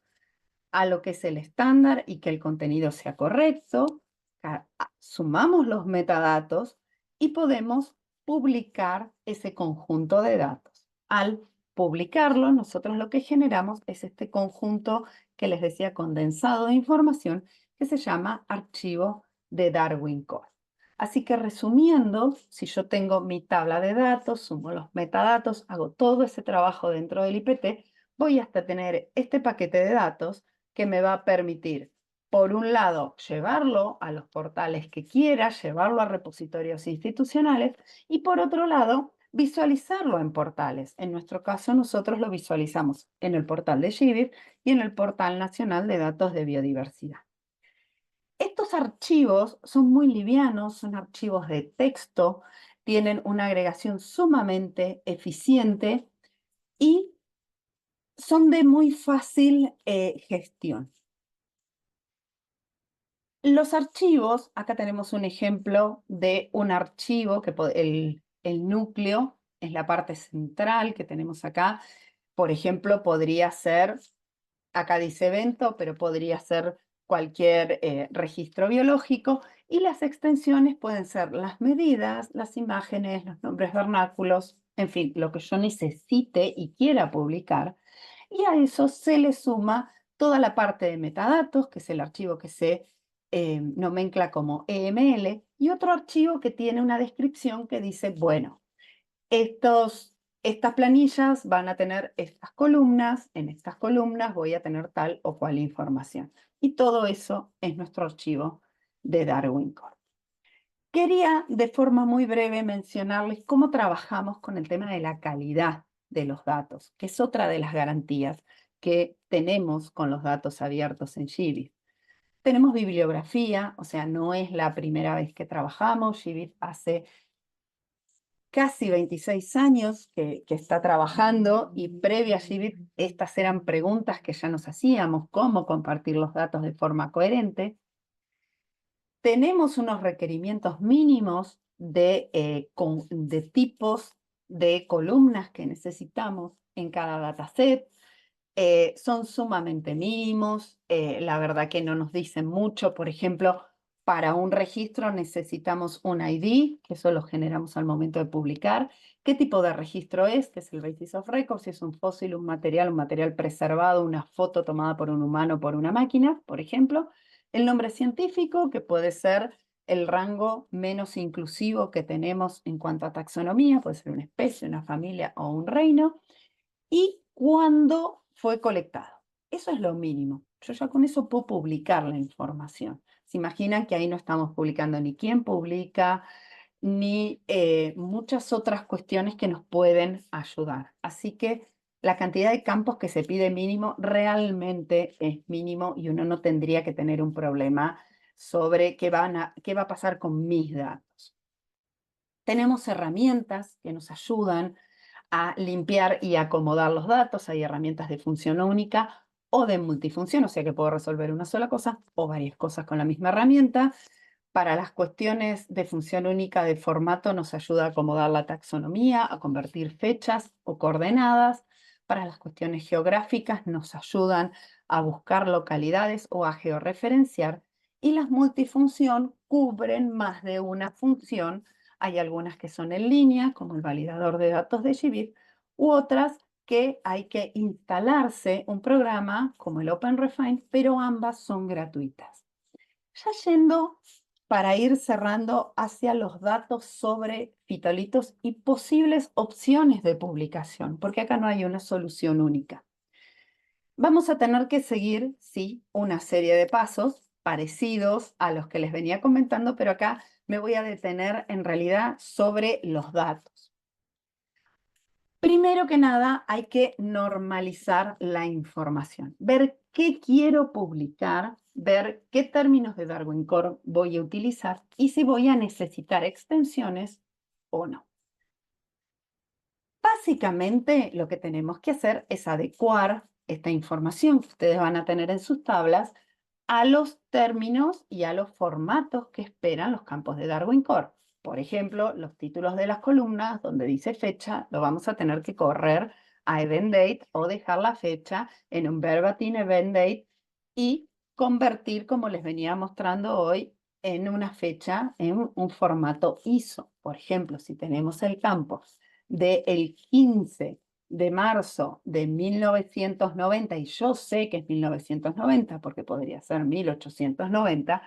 a lo que es el estándar y que el contenido sea correcto, sumamos los metadatos y podemos publicar ese conjunto de datos. Al publicarlo, nosotros lo que generamos es este conjunto que les decía condensado de información que se llama archivo de Darwin Core. Así que resumiendo, si yo tengo mi tabla de datos, sumo los metadatos, hago todo ese trabajo dentro del IPT, voy hasta tener este paquete de datos que me va a permitir, por un lado, llevarlo a los portales que quiera, llevarlo a repositorios institucionales y por otro lado, visualizarlo en portales. En nuestro caso, nosotros lo visualizamos en el portal de GBIF y en el portal nacional de datos de biodiversidad. Estos archivos son muy livianos, son archivos de texto, tienen una agregación sumamente eficiente y son de muy fácil gestión. Los archivos, acá tenemos un ejemplo de un archivo, que el núcleo es la parte central que tenemos acá. Por ejemplo, podría ser, acá dice evento, pero podría ser cualquier registro biológico. Y las extensiones pueden ser las medidas, las imágenes, los nombres vernáculos, en fin, lo que yo necesite y quiera publicar. Y a eso se le suma toda la parte de metadatos, que es el archivo que se nomencla como EML, y otro archivo que tiene una descripción que dice, bueno, estas planillas van a tener estas columnas, en estas columnas voy a tener tal o cual información. Y todo eso es nuestro archivo de Darwin Core. Quería de forma muy breve mencionarles cómo trabajamos con el tema de la calidad de los datos, que es otra de las garantías que tenemos con los datos abiertos en GBIF. Tenemos bibliografía, o sea, no es la primera vez que trabajamos. GBIF hace casi 26 años que está trabajando y previa a GBIF estas eran preguntas que ya nos hacíamos, cómo compartir los datos de forma coherente. Tenemos unos requerimientos mínimos de tipos de columnas que necesitamos en cada dataset. Son sumamente mínimos, la verdad que no nos dicen mucho. Por ejemplo, para un registro necesitamos un ID, que eso lo generamos al momento de publicar. ¿Qué tipo de registro es? Que es el Basis of Record, si es un fósil, un material preservado, una foto tomada por un humano o por una máquina, por ejemplo. El nombre científico, que puede ser el rango menos inclusivo que tenemos en cuanto a taxonomía, puede ser una especie, una familia o un reino. Y cuándo fue colectado. Eso es lo mínimo. Yo ya con eso puedo publicar la información. Se imaginan que ahí no estamos publicando ni quién publica, ni muchas otras cuestiones que nos pueden ayudar. Así que la cantidad de campos que se pide mínimo realmente es mínimo y uno no tendría que tener un problema sobre qué va a pasar con mis datos. Tenemos herramientas que nos ayudan a limpiar y acomodar los datos. Hay herramientas de función única o de multifunción, o sea que puedo resolver una sola cosa o varias cosas con la misma herramienta. Para las cuestiones de función única de formato nos ayuda a acomodar la taxonomía, a convertir fechas o coordenadas. Para las cuestiones geográficas nos ayudan a buscar localidades o a georreferenciar. Y las multifunción cubren más de una función. Hay algunas que son en línea, como el validador de datos de GBIF, u otras que hay que instalarse un programa como el OpenRefine, pero ambas son gratuitas. Ya yendo para ir cerrando hacia los datos sobre fitolitos y posibles opciones de publicación, porque acá no hay una solución única. Vamos a tener que seguir, sí, una serie de pasos parecidos a los que les venía comentando, pero acá me voy a detener en realidad sobre los datos. Primero que nada, hay que normalizar la información, ver qué quiero publicar, ver qué términos de Darwin Core voy a utilizar y si voy a necesitar extensiones o no. Básicamente, lo que tenemos que hacer es adecuar esta información que ustedes van a tener en sus tablas a los términos y a los formatos que esperan los campos de Darwin Core. Por ejemplo, los títulos de las columnas, donde dice fecha, lo vamos a tener que correr a event date o dejar la fecha en un verbatim event date y convertir, como les venía mostrando hoy, en una fecha en un formato ISO. Por ejemplo, si tenemos el campo del 15 de marzo de 1990, y yo sé que es 1990 porque podría ser 1890,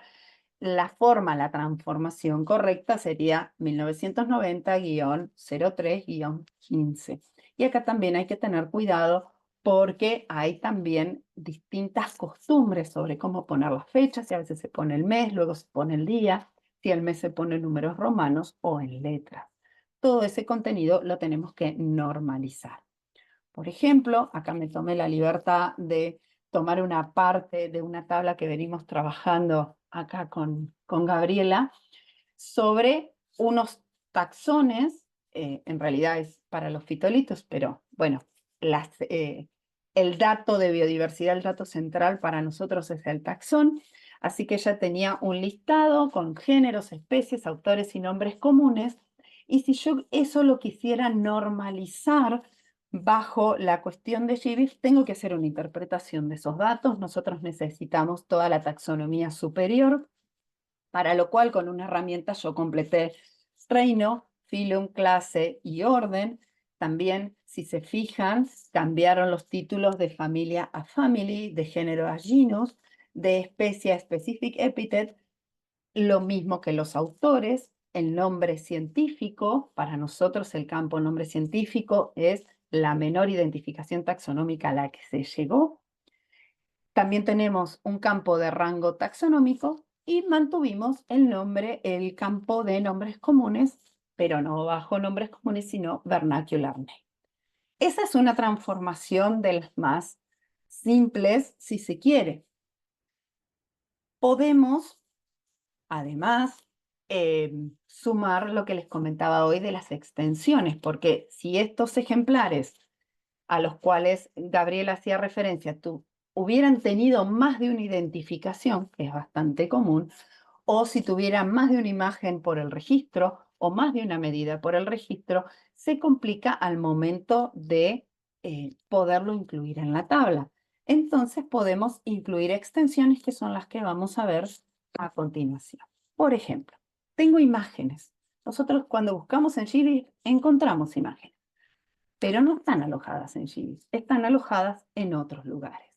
la forma, la transformación correcta sería 1990-03-15. Y acá también hay que tener cuidado porque hay también distintas costumbres sobre cómo poner las fechas, si a veces se pone el mes, luego se pone el día, si el mes se pone en números romanos o en letras. Todo ese contenido lo tenemos que normalizar. Por ejemplo, acá me tomé la libertad de tomar una parte de una tabla que venimos trabajando acá con Gabriela sobre unos taxones, en realidad es para los fitolitos, pero bueno, el dato de biodiversidad, el dato central para nosotros es el taxón, así que ella tenía un listado con géneros, especies, autores y nombres comunes, y si yo eso lo quisiera normalizar bajo la cuestión de GBIF, tengo que hacer una interpretación de esos datos. Nosotros necesitamos toda la taxonomía superior, para lo cual con una herramienta yo completé reino, filum, clase y orden. También, si se fijan, cambiaron los títulos de familia a family, de género a genus, de especie a specific epithet, lo mismo que los autores. El nombre científico, para nosotros el campo nombre científico es la menor identificación taxonómica a la que se llegó. También tenemos un campo de rango taxonómico y mantuvimos el campo de nombres comunes, pero no bajo nombres comunes, sino vernacular name. Esa es una transformación de las más simples, si se quiere. Podemos, además, sumar lo que les comentaba hoy de las extensiones, porque si estos ejemplares a los cuales Gabriela hacía referencia, hubieran tenido más de una identificación, que es bastante común, o si tuvieran más de una imagen por el registro o más de una medida por el registro, se complica al momento de poderlo incluir en la tabla. Entonces podemos incluir extensiones que son las que vamos a ver a continuación. Por ejemplo, tengo imágenes. Nosotros cuando buscamos en GBIF encontramos imágenes, pero no están alojadas en GBIF, están alojadas en otros lugares.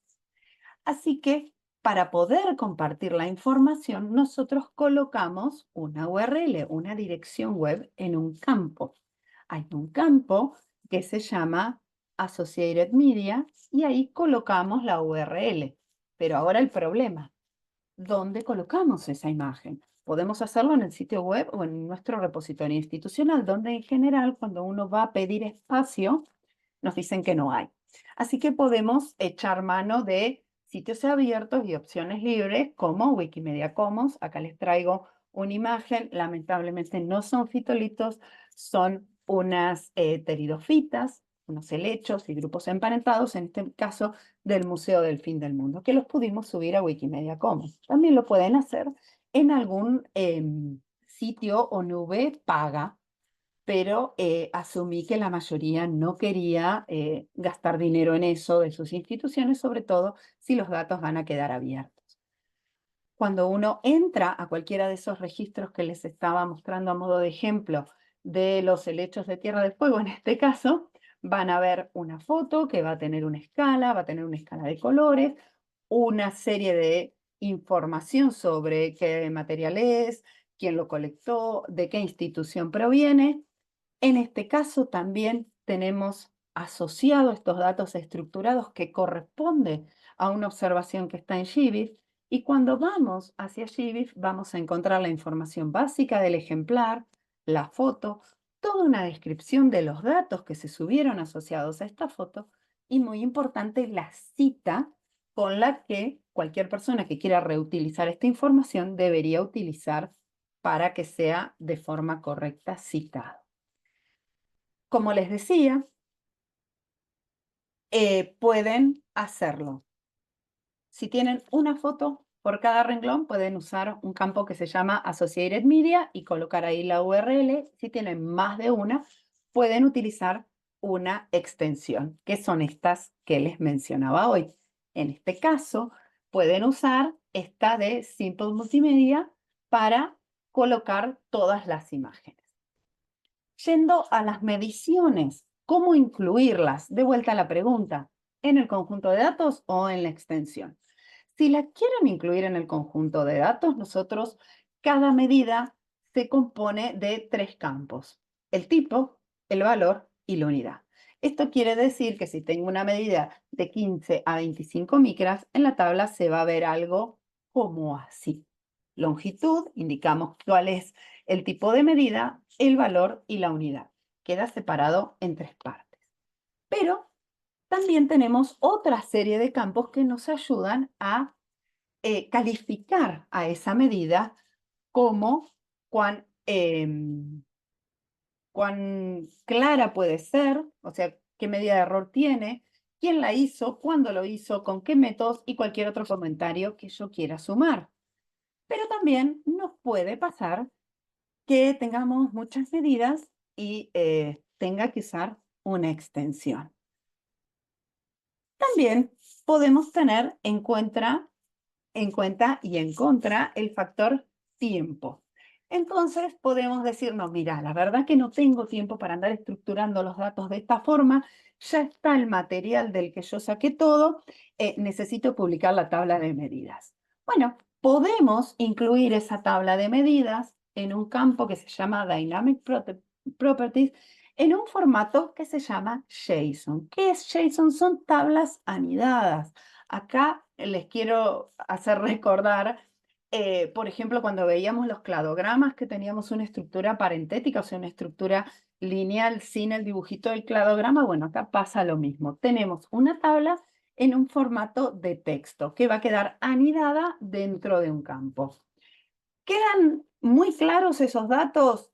Así que para poder compartir la información, nosotros colocamos una URL, una dirección web en un campo. Hay un campo que se llama Associated Media y ahí colocamos la URL. Pero ahora el problema, ¿dónde colocamos esa imagen? Podemos hacerlo en el sitio web o en nuestro repositorio institucional, donde en general cuando uno va a pedir espacio, nos dicen que no hay. Así que podemos echar mano de sitios abiertos y opciones libres como Wikimedia Commons. Acá les traigo una imagen, lamentablemente no son fitolitos, son unas pteridofitas, unos helechos y grupos emparentados, en este caso del Museo del Fin del Mundo, que los pudimos subir a Wikimedia Commons. También lo pueden hacer en algún sitio o nube paga, pero asumí que la mayoría no quería gastar dinero en eso de sus instituciones, sobre todo si los datos van a quedar abiertos. Cuando uno entra a cualquiera de esos registros que les estaba mostrando a modo de ejemplo de los helechos de Tierra del Fuego, en este caso, van a ver una foto que va a tener una escala, va a tener una escala de colores, una serie de información sobre qué material es, quién lo colectó, de qué institución proviene. En este caso también tenemos asociado estos datos estructurados que corresponde a una observación que está en GBIF, y cuando vamos hacia GBIF vamos a encontrar la información básica del ejemplar, la foto, toda una descripción de los datos que se subieron asociados a esta foto y, muy importante, la cita con la que cualquier persona que quiera reutilizar esta información debería utilizar para que sea de forma correcta citada. Como les decía, pueden hacerlo. Si tienen una foto por cada renglón, pueden usar un campo que se llama Associated Media y colocar ahí la URL. Si tienen más de una, pueden utilizar una extensión, que son estas que les mencionaba hoy. En este caso, pueden usar esta de Simple Multimedia para colocar todas las imágenes. Yendo a las mediciones, ¿cómo incluirlas? De vuelta a la pregunta, ¿en el conjunto de datos o en la extensión? Si la quieren incluir en el conjunto de datos, cada medida se compone de 3 campos: el tipo, el valor y la unidad. Esto quiere decir que si tengo una medida de 15 a 25 micras, en la tabla se va a ver algo como así. Longitud, indicamos cuál es el tipo de medida, el valor y la unidad. Queda separado en 3 partes. Pero también tenemos otra serie de campos que nos ayudan a calificar a esa medida, como cuán clara puede ser, o sea, qué medida de error tiene, quién la hizo, cuándo lo hizo, con qué métodos y cualquier otro comentario que yo quiera sumar. Pero también nos puede pasar que tengamos muchas medidas y tenga que usar una extensión. También podemos tener en cuenta y en contra el factor tiempo. Entonces podemos decir, no, mira, la verdad que no tengo tiempo para andar estructurando los datos de esta forma, ya está el material del que yo saqué todo, necesito publicar la tabla de medidas. Bueno, podemos incluir esa tabla de medidas en un campo que se llama Dynamic Properties, en un formato que se llama JSON. ¿Qué es JSON? Son tablas anidadas. Acá les quiero hacer recordar, por ejemplo, cuando veíamos los cladogramas, que teníamos una estructura parentética, o sea, una estructura lineal sin el dibujito del cladograma. Bueno, acá pasa lo mismo. Tenemos una tabla en un formato de texto que va a quedar anidada dentro de un campo. ¿Quedan muy claros esos datos?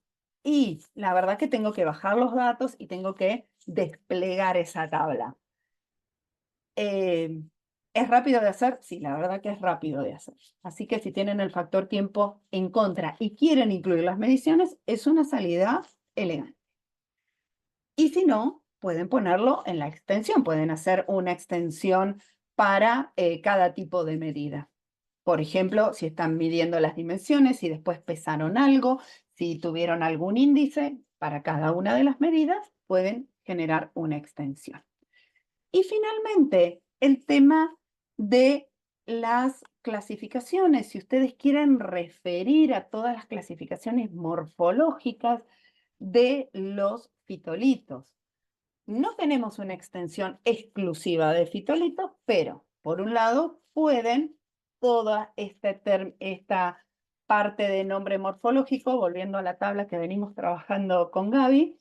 Y la verdad que tengo que bajar los datos y tengo que desplegar esa tabla. ¿Es rápido de hacer? Sí, la verdad que es rápido de hacer. Así que si tienen el factor tiempo en contra y quieren incluir las mediciones, es una salida elegante. Y si no, pueden ponerlo en la extensión. Pueden hacer una extensión para cada tipo de medida. Por ejemplo, si están midiendo las dimensiones, si después pesaron algo, si tuvieron algún índice, para cada una de las medidas pueden generar una extensión. Y finalmente, el tema de las clasificaciones. Si ustedes quieren referir a todas las clasificaciones morfológicas de los fitolitos. No tenemos una extensión exclusiva de fitolitos, pero por un lado pueden toda esta parte de nombre morfológico, volviendo a la tabla que venimos trabajando con Gaby,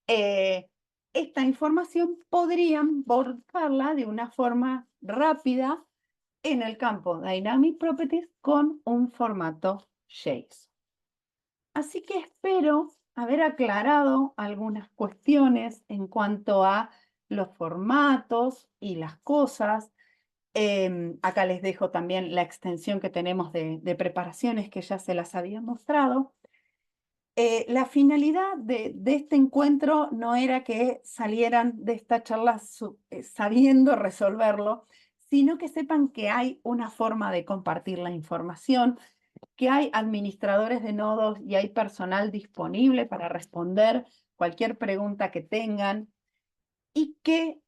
esta información podrían volcarla de una forma rápida en el campo Dynamic Properties con un formato JSON. Así que espero haber aclarado algunas cuestiones en cuanto a los formatos y las cosas. Acá les dejo también la extensión que tenemos de preparaciones que ya se las había mostrado. La finalidad de este encuentro no era que salieran de esta charla sabiendo resolverlo, sino que sepan que hay una forma de compartir la información, que hay administradores de nodos y hay personal disponible para responder cualquier pregunta que tengan, y que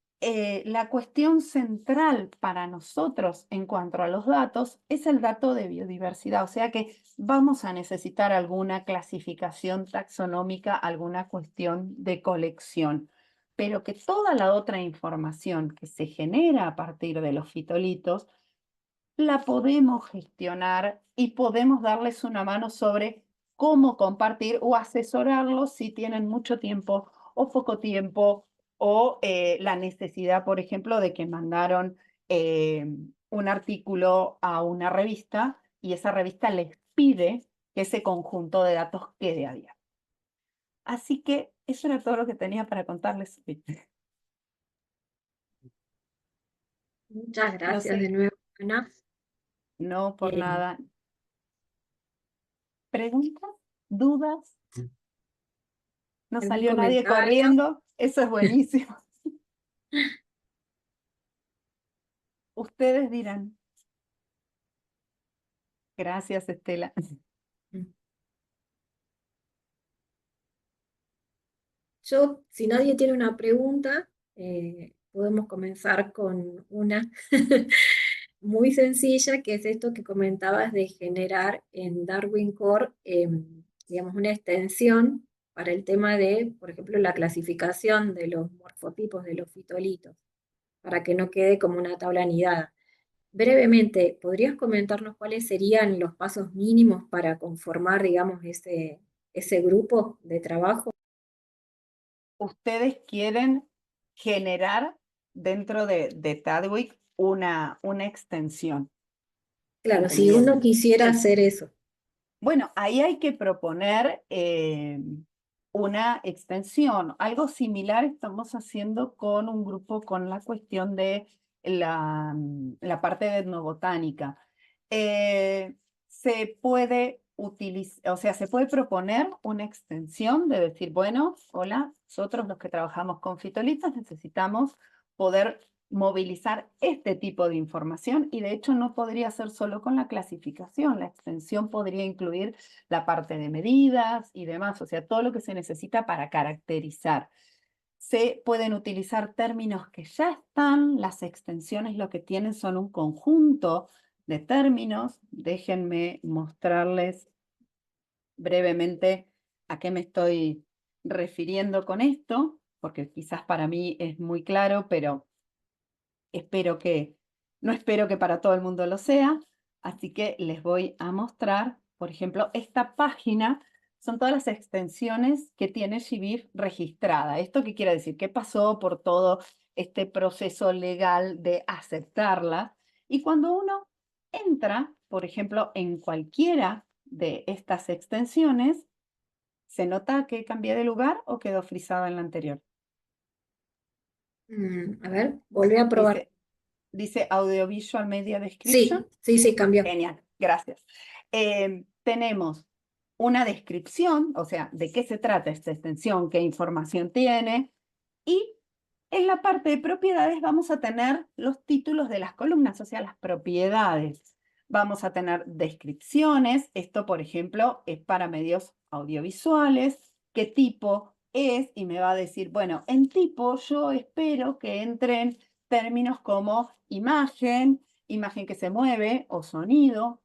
la cuestión central para nosotros en cuanto a los datos es el dato de biodiversidad, o sea que vamos a necesitar alguna clasificación taxonómica, alguna cuestión de colección, pero que toda la otra información que se genera a partir de los fitolitos la podemos gestionar y podemos darles una mano sobre cómo compartir o asesorarlos si tienen mucho tiempo o poco tiempo, o la necesidad, por ejemplo, de que mandaron un artículo a una revista y esa revista les pide que ese conjunto de datos quede abierto. Así que eso era todo lo que tenía para contarles. Muchas No gracias de sé, nuevo, Ana. no por Eh, nada. ¿Preguntas? ¿Dudas? No ¿Algún salió nadie comentario? corriendo, eso es buenísimo. Ustedes dirán. Gracias, Estela. Yo, si nadie tiene una pregunta, podemos comenzar con una muy sencilla, que es esto que comentabas de generar en Darwin Core, digamos, una extensión para el tema de, por ejemplo, la clasificación de los morfotipos de los fitolitos, para que no quede como una tabla anidada. Brevemente, ¿podrías comentarnos cuáles serían los pasos mínimos para conformar, digamos, ese grupo de trabajo? Ustedes quieren generar dentro de Tadwig una extensión, Claro, si ¿entendido? uno quisiera Sí. hacer eso. Bueno, ahí hay que proponer una extensión. Algo similar estamos haciendo con un grupo con la cuestión de la parte de etnobotánica. Se puede utilizar, o sea, se puede proponer una extensión de decir, bueno, hola, nosotros los que trabajamos con fitolitas necesitamos poder movilizar este tipo de información, y de hecho no podría ser solo con la clasificación, la extensión podría incluir la parte de medidas y demás, o sea, todo lo que se necesita para caracterizar. Se pueden utilizar términos que ya están, las extensiones lo que tienen son un conjunto de términos. Déjenme mostrarles brevemente a qué me estoy refiriendo con esto, porque quizás para mí es muy claro, pero no espero que para todo el mundo lo sea, así que les voy a mostrar, por ejemplo, esta página son todas las extensiones que tiene GBIF registrada. ¿Esto qué quiere decir? ¿Qué pasó por todo este proceso legal de aceptarla? Y cuando uno entra, por ejemplo, en cualquiera de estas extensiones, ¿se nota que cambié de lugar o quedó frisada en la anterior? A ver, volví a probar. Dice Audiovisual Media Description. Sí, sí, sí, cambió. Genial, gracias. Tenemos una descripción, o sea, de qué se trata esta extensión, qué información tiene, y en la parte de propiedades vamos a tener los títulos de las columnas, o sea, las propiedades. Vamos a tener descripciones, esto por ejemplo es para medios audiovisuales, qué tipo es, y me va a decir, bueno, en tipo yo espero que entren términos como imagen, imagen que se mueve o sonido.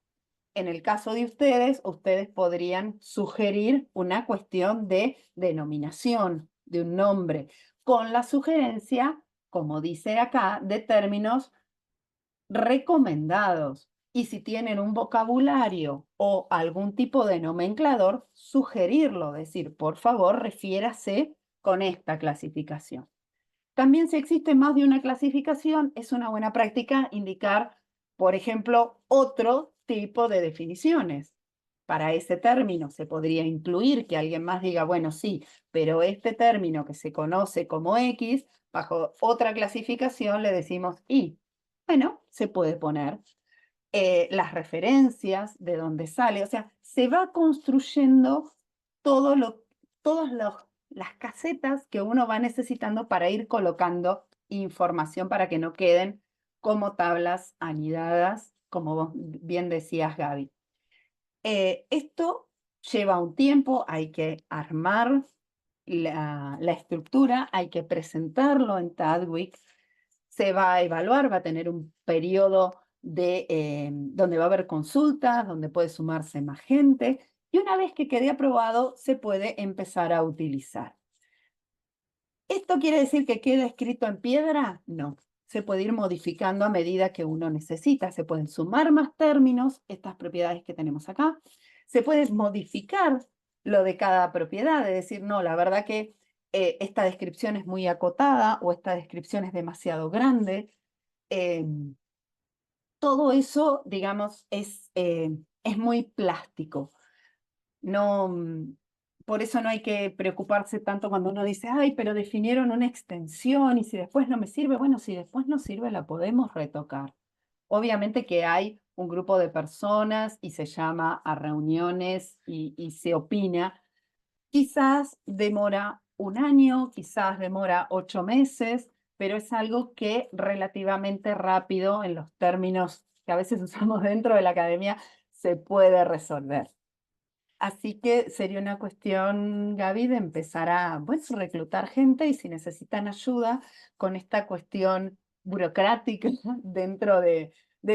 En el caso de ustedes, ustedes podrían sugerir una cuestión de denominación de un nombre, con la sugerencia, como dice acá, de términos recomendados. Y si tienen un vocabulario o algún tipo de nomenclador, sugerirlo, decir, por favor, refiérase con esta clasificación. También si existe más de una clasificación, es una buena práctica indicar, por ejemplo, otro tipo de definiciones. para ese término se podría incluir que alguien más diga, bueno, sí, pero este término que se conoce como X, bajo otra clasificación le decimos Y. Bueno, se puede poner las referencias de dónde sale, o sea, se va construyendo todo lo, todas las casetas que uno va necesitando para ir colocando información para que no queden como tablas anidadas, como vos bien decías, Gaby. Esto lleva un tiempo, hay que armar la estructura, hay que presentarlo en Tadwig, se va a evaluar, va a tener un periodo donde va a haber consultas, donde puede sumarse más gente, y una vez que quede aprobado, se puede empezar a utilizar. ¿Esto quiere decir que queda escrito en piedra? No. Se puede ir modificando a medida que uno necesita. Se pueden sumar más términos, estas propiedades que tenemos acá. Se puede modificar lo de cada propiedad, es decir, no, la verdad que esta descripción es muy acotada o esta descripción es demasiado grande. Eh, Todo eso, digamos, es muy plástico. No, por eso no hay que preocuparse tanto cuando uno dice, ay, pero definieron una extensión y si después no me sirve, bueno, si después no sirve la podemos retocar. Obviamente que hay un grupo de personas y se llama a reuniones y se opina. Quizás demora un año, quizás demora 8 meses, pero es algo que relativamente rápido en los términos que a veces usamos dentro de la academia se puede resolver. Así que sería una cuestión, Gaby, de empezar a, bueno, reclutar gente y si necesitan ayuda con esta cuestión burocrática dentro de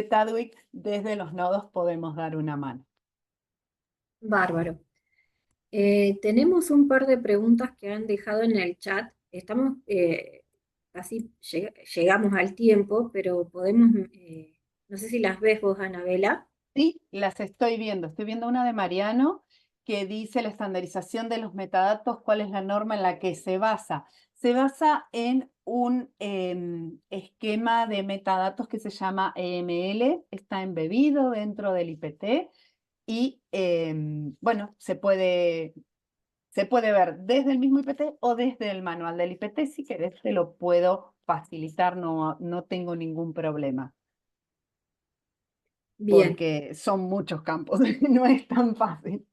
Tadwig, desde los nodos podemos dar una mano. Bárbaro. Tenemos un par de preguntas que han dejado en el chat. Estamos casi llegamos al tiempo, pero podemos, no sé si las ves vos, Anabela. Sí, las estoy viendo. Estoy viendo una de Mariano que dice la estandarización de los metadatos, ¿cuál es la norma en la que se basa? Se basa en un esquema de metadatos que se llama EML, está embebido dentro del IPT y bueno, se puede ver desde el mismo IPT o desde el manual del IPT. Si querés, te lo puedo facilitar, no, no tengo ningún problema Bien, porque son muchos campos, no es tan fácil.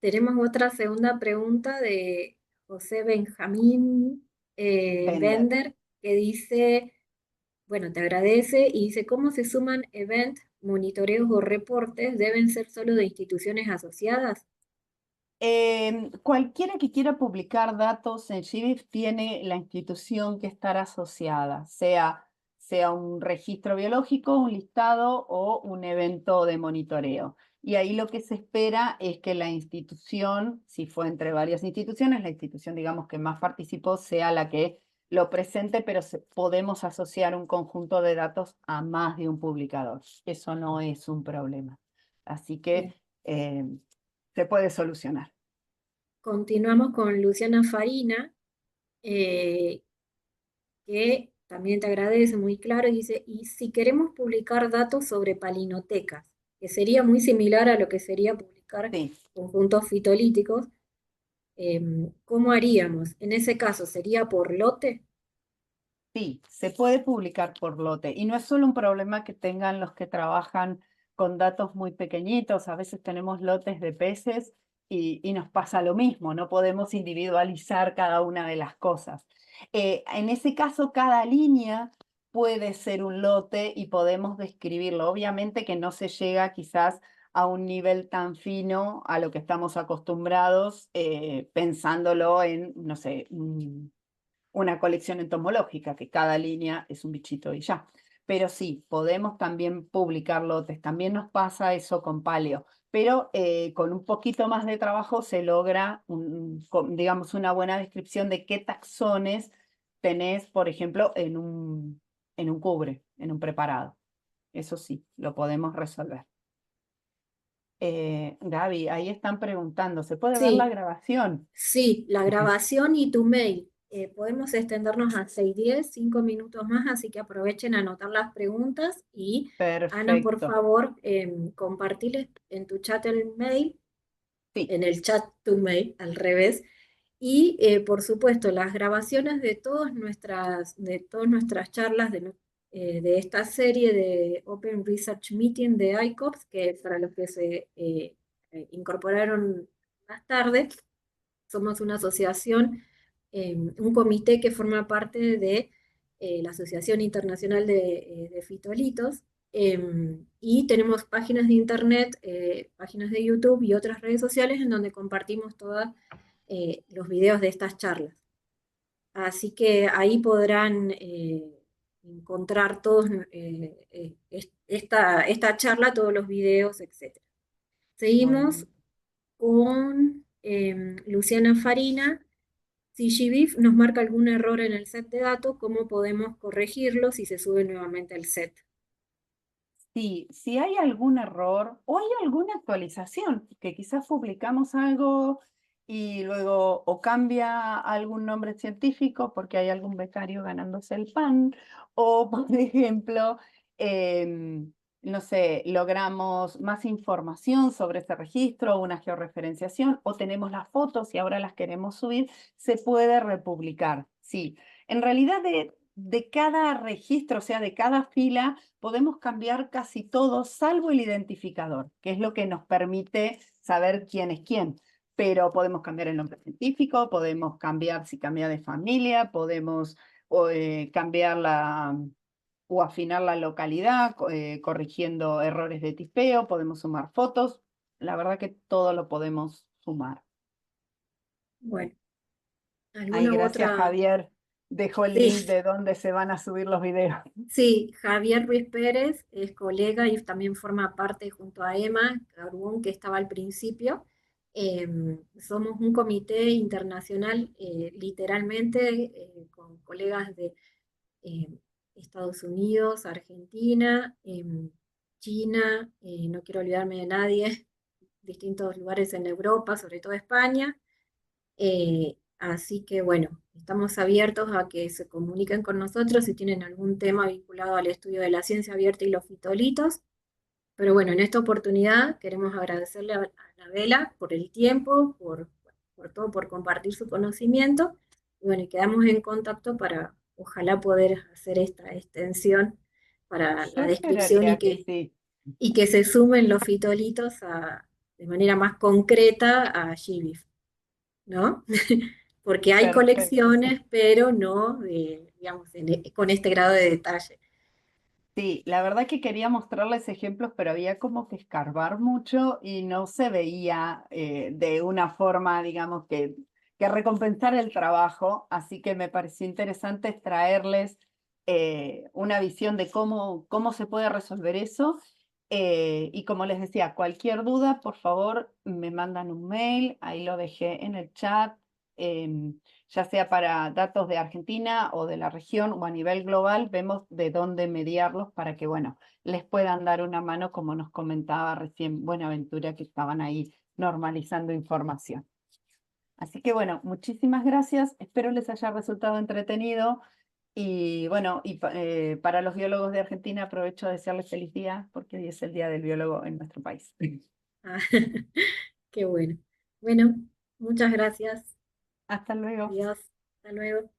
tenemos otra segunda pregunta de José Benjamín Vender. Bender, que dice, bueno, te agradece y dice, ¿cómo se suman event, monitoreos o reportes? ¿Deben ser solo de instituciones asociadas? Cualquiera que quiera publicar datos en GBIF tiene la institución que estar asociada, sea un registro biológico, un listado o un evento de monitoreo. Y ahí lo que se espera es que la institución, si fue entre varias instituciones, la institución, digamos, que más participó sea la que lo presente, pero podemos asociar un conjunto de datos a más de un publicador. Eso no es un problema. Así Bien. que se puede solucionar. Continuamos con Luciana Farina, eh, que también te agradece muy claro y dice, y si queremos publicar datos sobre palinotecas, que sería muy similar a lo que sería publicar Sí. conjuntos fitolíticos, ¿cómo haríamos? En ese caso, ¿sería por lote? Sí, se puede publicar por lote y no es solo un problema que tengan los que trabajan con datos muy pequeñitos, a veces tenemos lotes de peces y nos pasa lo mismo, no podemos individualizar cada una de las cosas. En ese caso, cada línea puede ser un lote y podemos describirlo. Obviamente que no se llega quizás a un nivel tan fino a lo que estamos acostumbrados, pensándolo en, no sé, una colección entomológica, que cada línea es un bichito y ya. Pero sí, podemos también publicar lotes. También nos pasa eso con Paleo. Pero con un poquito más de trabajo se logra, digamos, una buena descripción de qué taxones tenés, por ejemplo, en un cubre, en un preparado. Eso sí, lo podemos resolver. Gaby, ahí están preguntando, ¿se puede ver la Sí, grabación? sí, la grabación y tu mail. podemos extendernos a 6:10, 5 minutos más, así que aprovechen a anotar las preguntas y Ana, por Perfecto. favor, compartiles en tu chat el mail, Sí, en el chat tu mail, al revés. Y por supuesto, las grabaciones de todas nuestras charlas de esta serie de Open Research Meeting de ICOPS, que para los que se incorporaron más tarde, somos una asociación, un comité que forma parte de la Asociación Internacional de Fitolitos, y tenemos páginas de internet, páginas de YouTube y otras redes sociales en donde compartimos todos los videos de estas charlas. Así que ahí podrán encontrar todos esta charla, todos los videos, etc. bueno. Seguimos con Luciana Farina. Si GBIF nos marca algún error en el set de datos, ¿cómo podemos corregirlo si se sube nuevamente el set? Sí, si hay algún error o hay alguna actualización, que quizás publicamos algo y luego o cambia algún nombre científico porque hay algún becario ganándose el pan, o por ejemplo, no sé, logramos más información sobre ese registro, una georreferenciación, o tenemos las fotos y ahora las queremos subir, se puede republicar. Sí, en realidad de cada registro, o sea, de cada fila, podemos cambiar casi todo, salvo el identificador, que es lo que nos permite saber quién es quién. Pero podemos cambiar el nombre científico, podemos cambiar si cambia de familia, podemos cambiar o afinar la localidad, corrigiendo errores de tipeo, podemos sumar fotos. La verdad que todo lo podemos sumar. Bueno, Ay, ¿alguna gracias, otra? Javier. Dejo el Sí, link de dónde se van a subir los videos. sí, Javier Ruiz Pérez es colega y también forma parte junto a Emma Carbón, que estaba al principio. Somos un comité internacional, literalmente, con colegas de eh, Estados Unidos, Argentina, China, no quiero olvidarme de nadie, distintos lugares en Europa, sobre todo España. Así que bueno, estamos abiertos a que se comuniquen con nosotros si tienen algún tema vinculado al estudio de la ciencia abierta y los fitolitos. Pero bueno, en esta oportunidad queremos agradecerle a Vela por el tiempo, por todo, por compartir su conocimiento. Y bueno, y quedamos en contacto para ojalá poder hacer esta extensión para Yo la descripción esperaría que sí. y que se sumen los fitolitos de manera más concreta a GBIF, ¿no? Porque hay Perfecto, sí. colecciones, pero no digamos, con este grado de detalle. Sí, la verdad que quería mostrarles ejemplos, pero había como que escarbar mucho y no se veía de una forma, digamos, que recompensar el trabajo. Así que me pareció interesante traerles una visión de cómo se puede resolver eso. Y como les decía, cualquier duda, por favor, me mandan un mail, ahí lo dejé en el chat. Ya sea para datos de Argentina o de la región o a nivel global, vemos de dónde mediarlos para que, bueno, les puedan dar una mano, como nos comentaba recién Buenaventura, que estaban ahí normalizando información. Así que, bueno, muchísimas gracias. Espero les haya resultado entretenido. Y bueno, para los biólogos de Argentina aprovecho a desearles feliz día porque hoy es el Día del Biólogo en nuestro país. Ah, qué bueno. Bueno, muchas gracias. Hasta luego. Adiós. Hasta luego.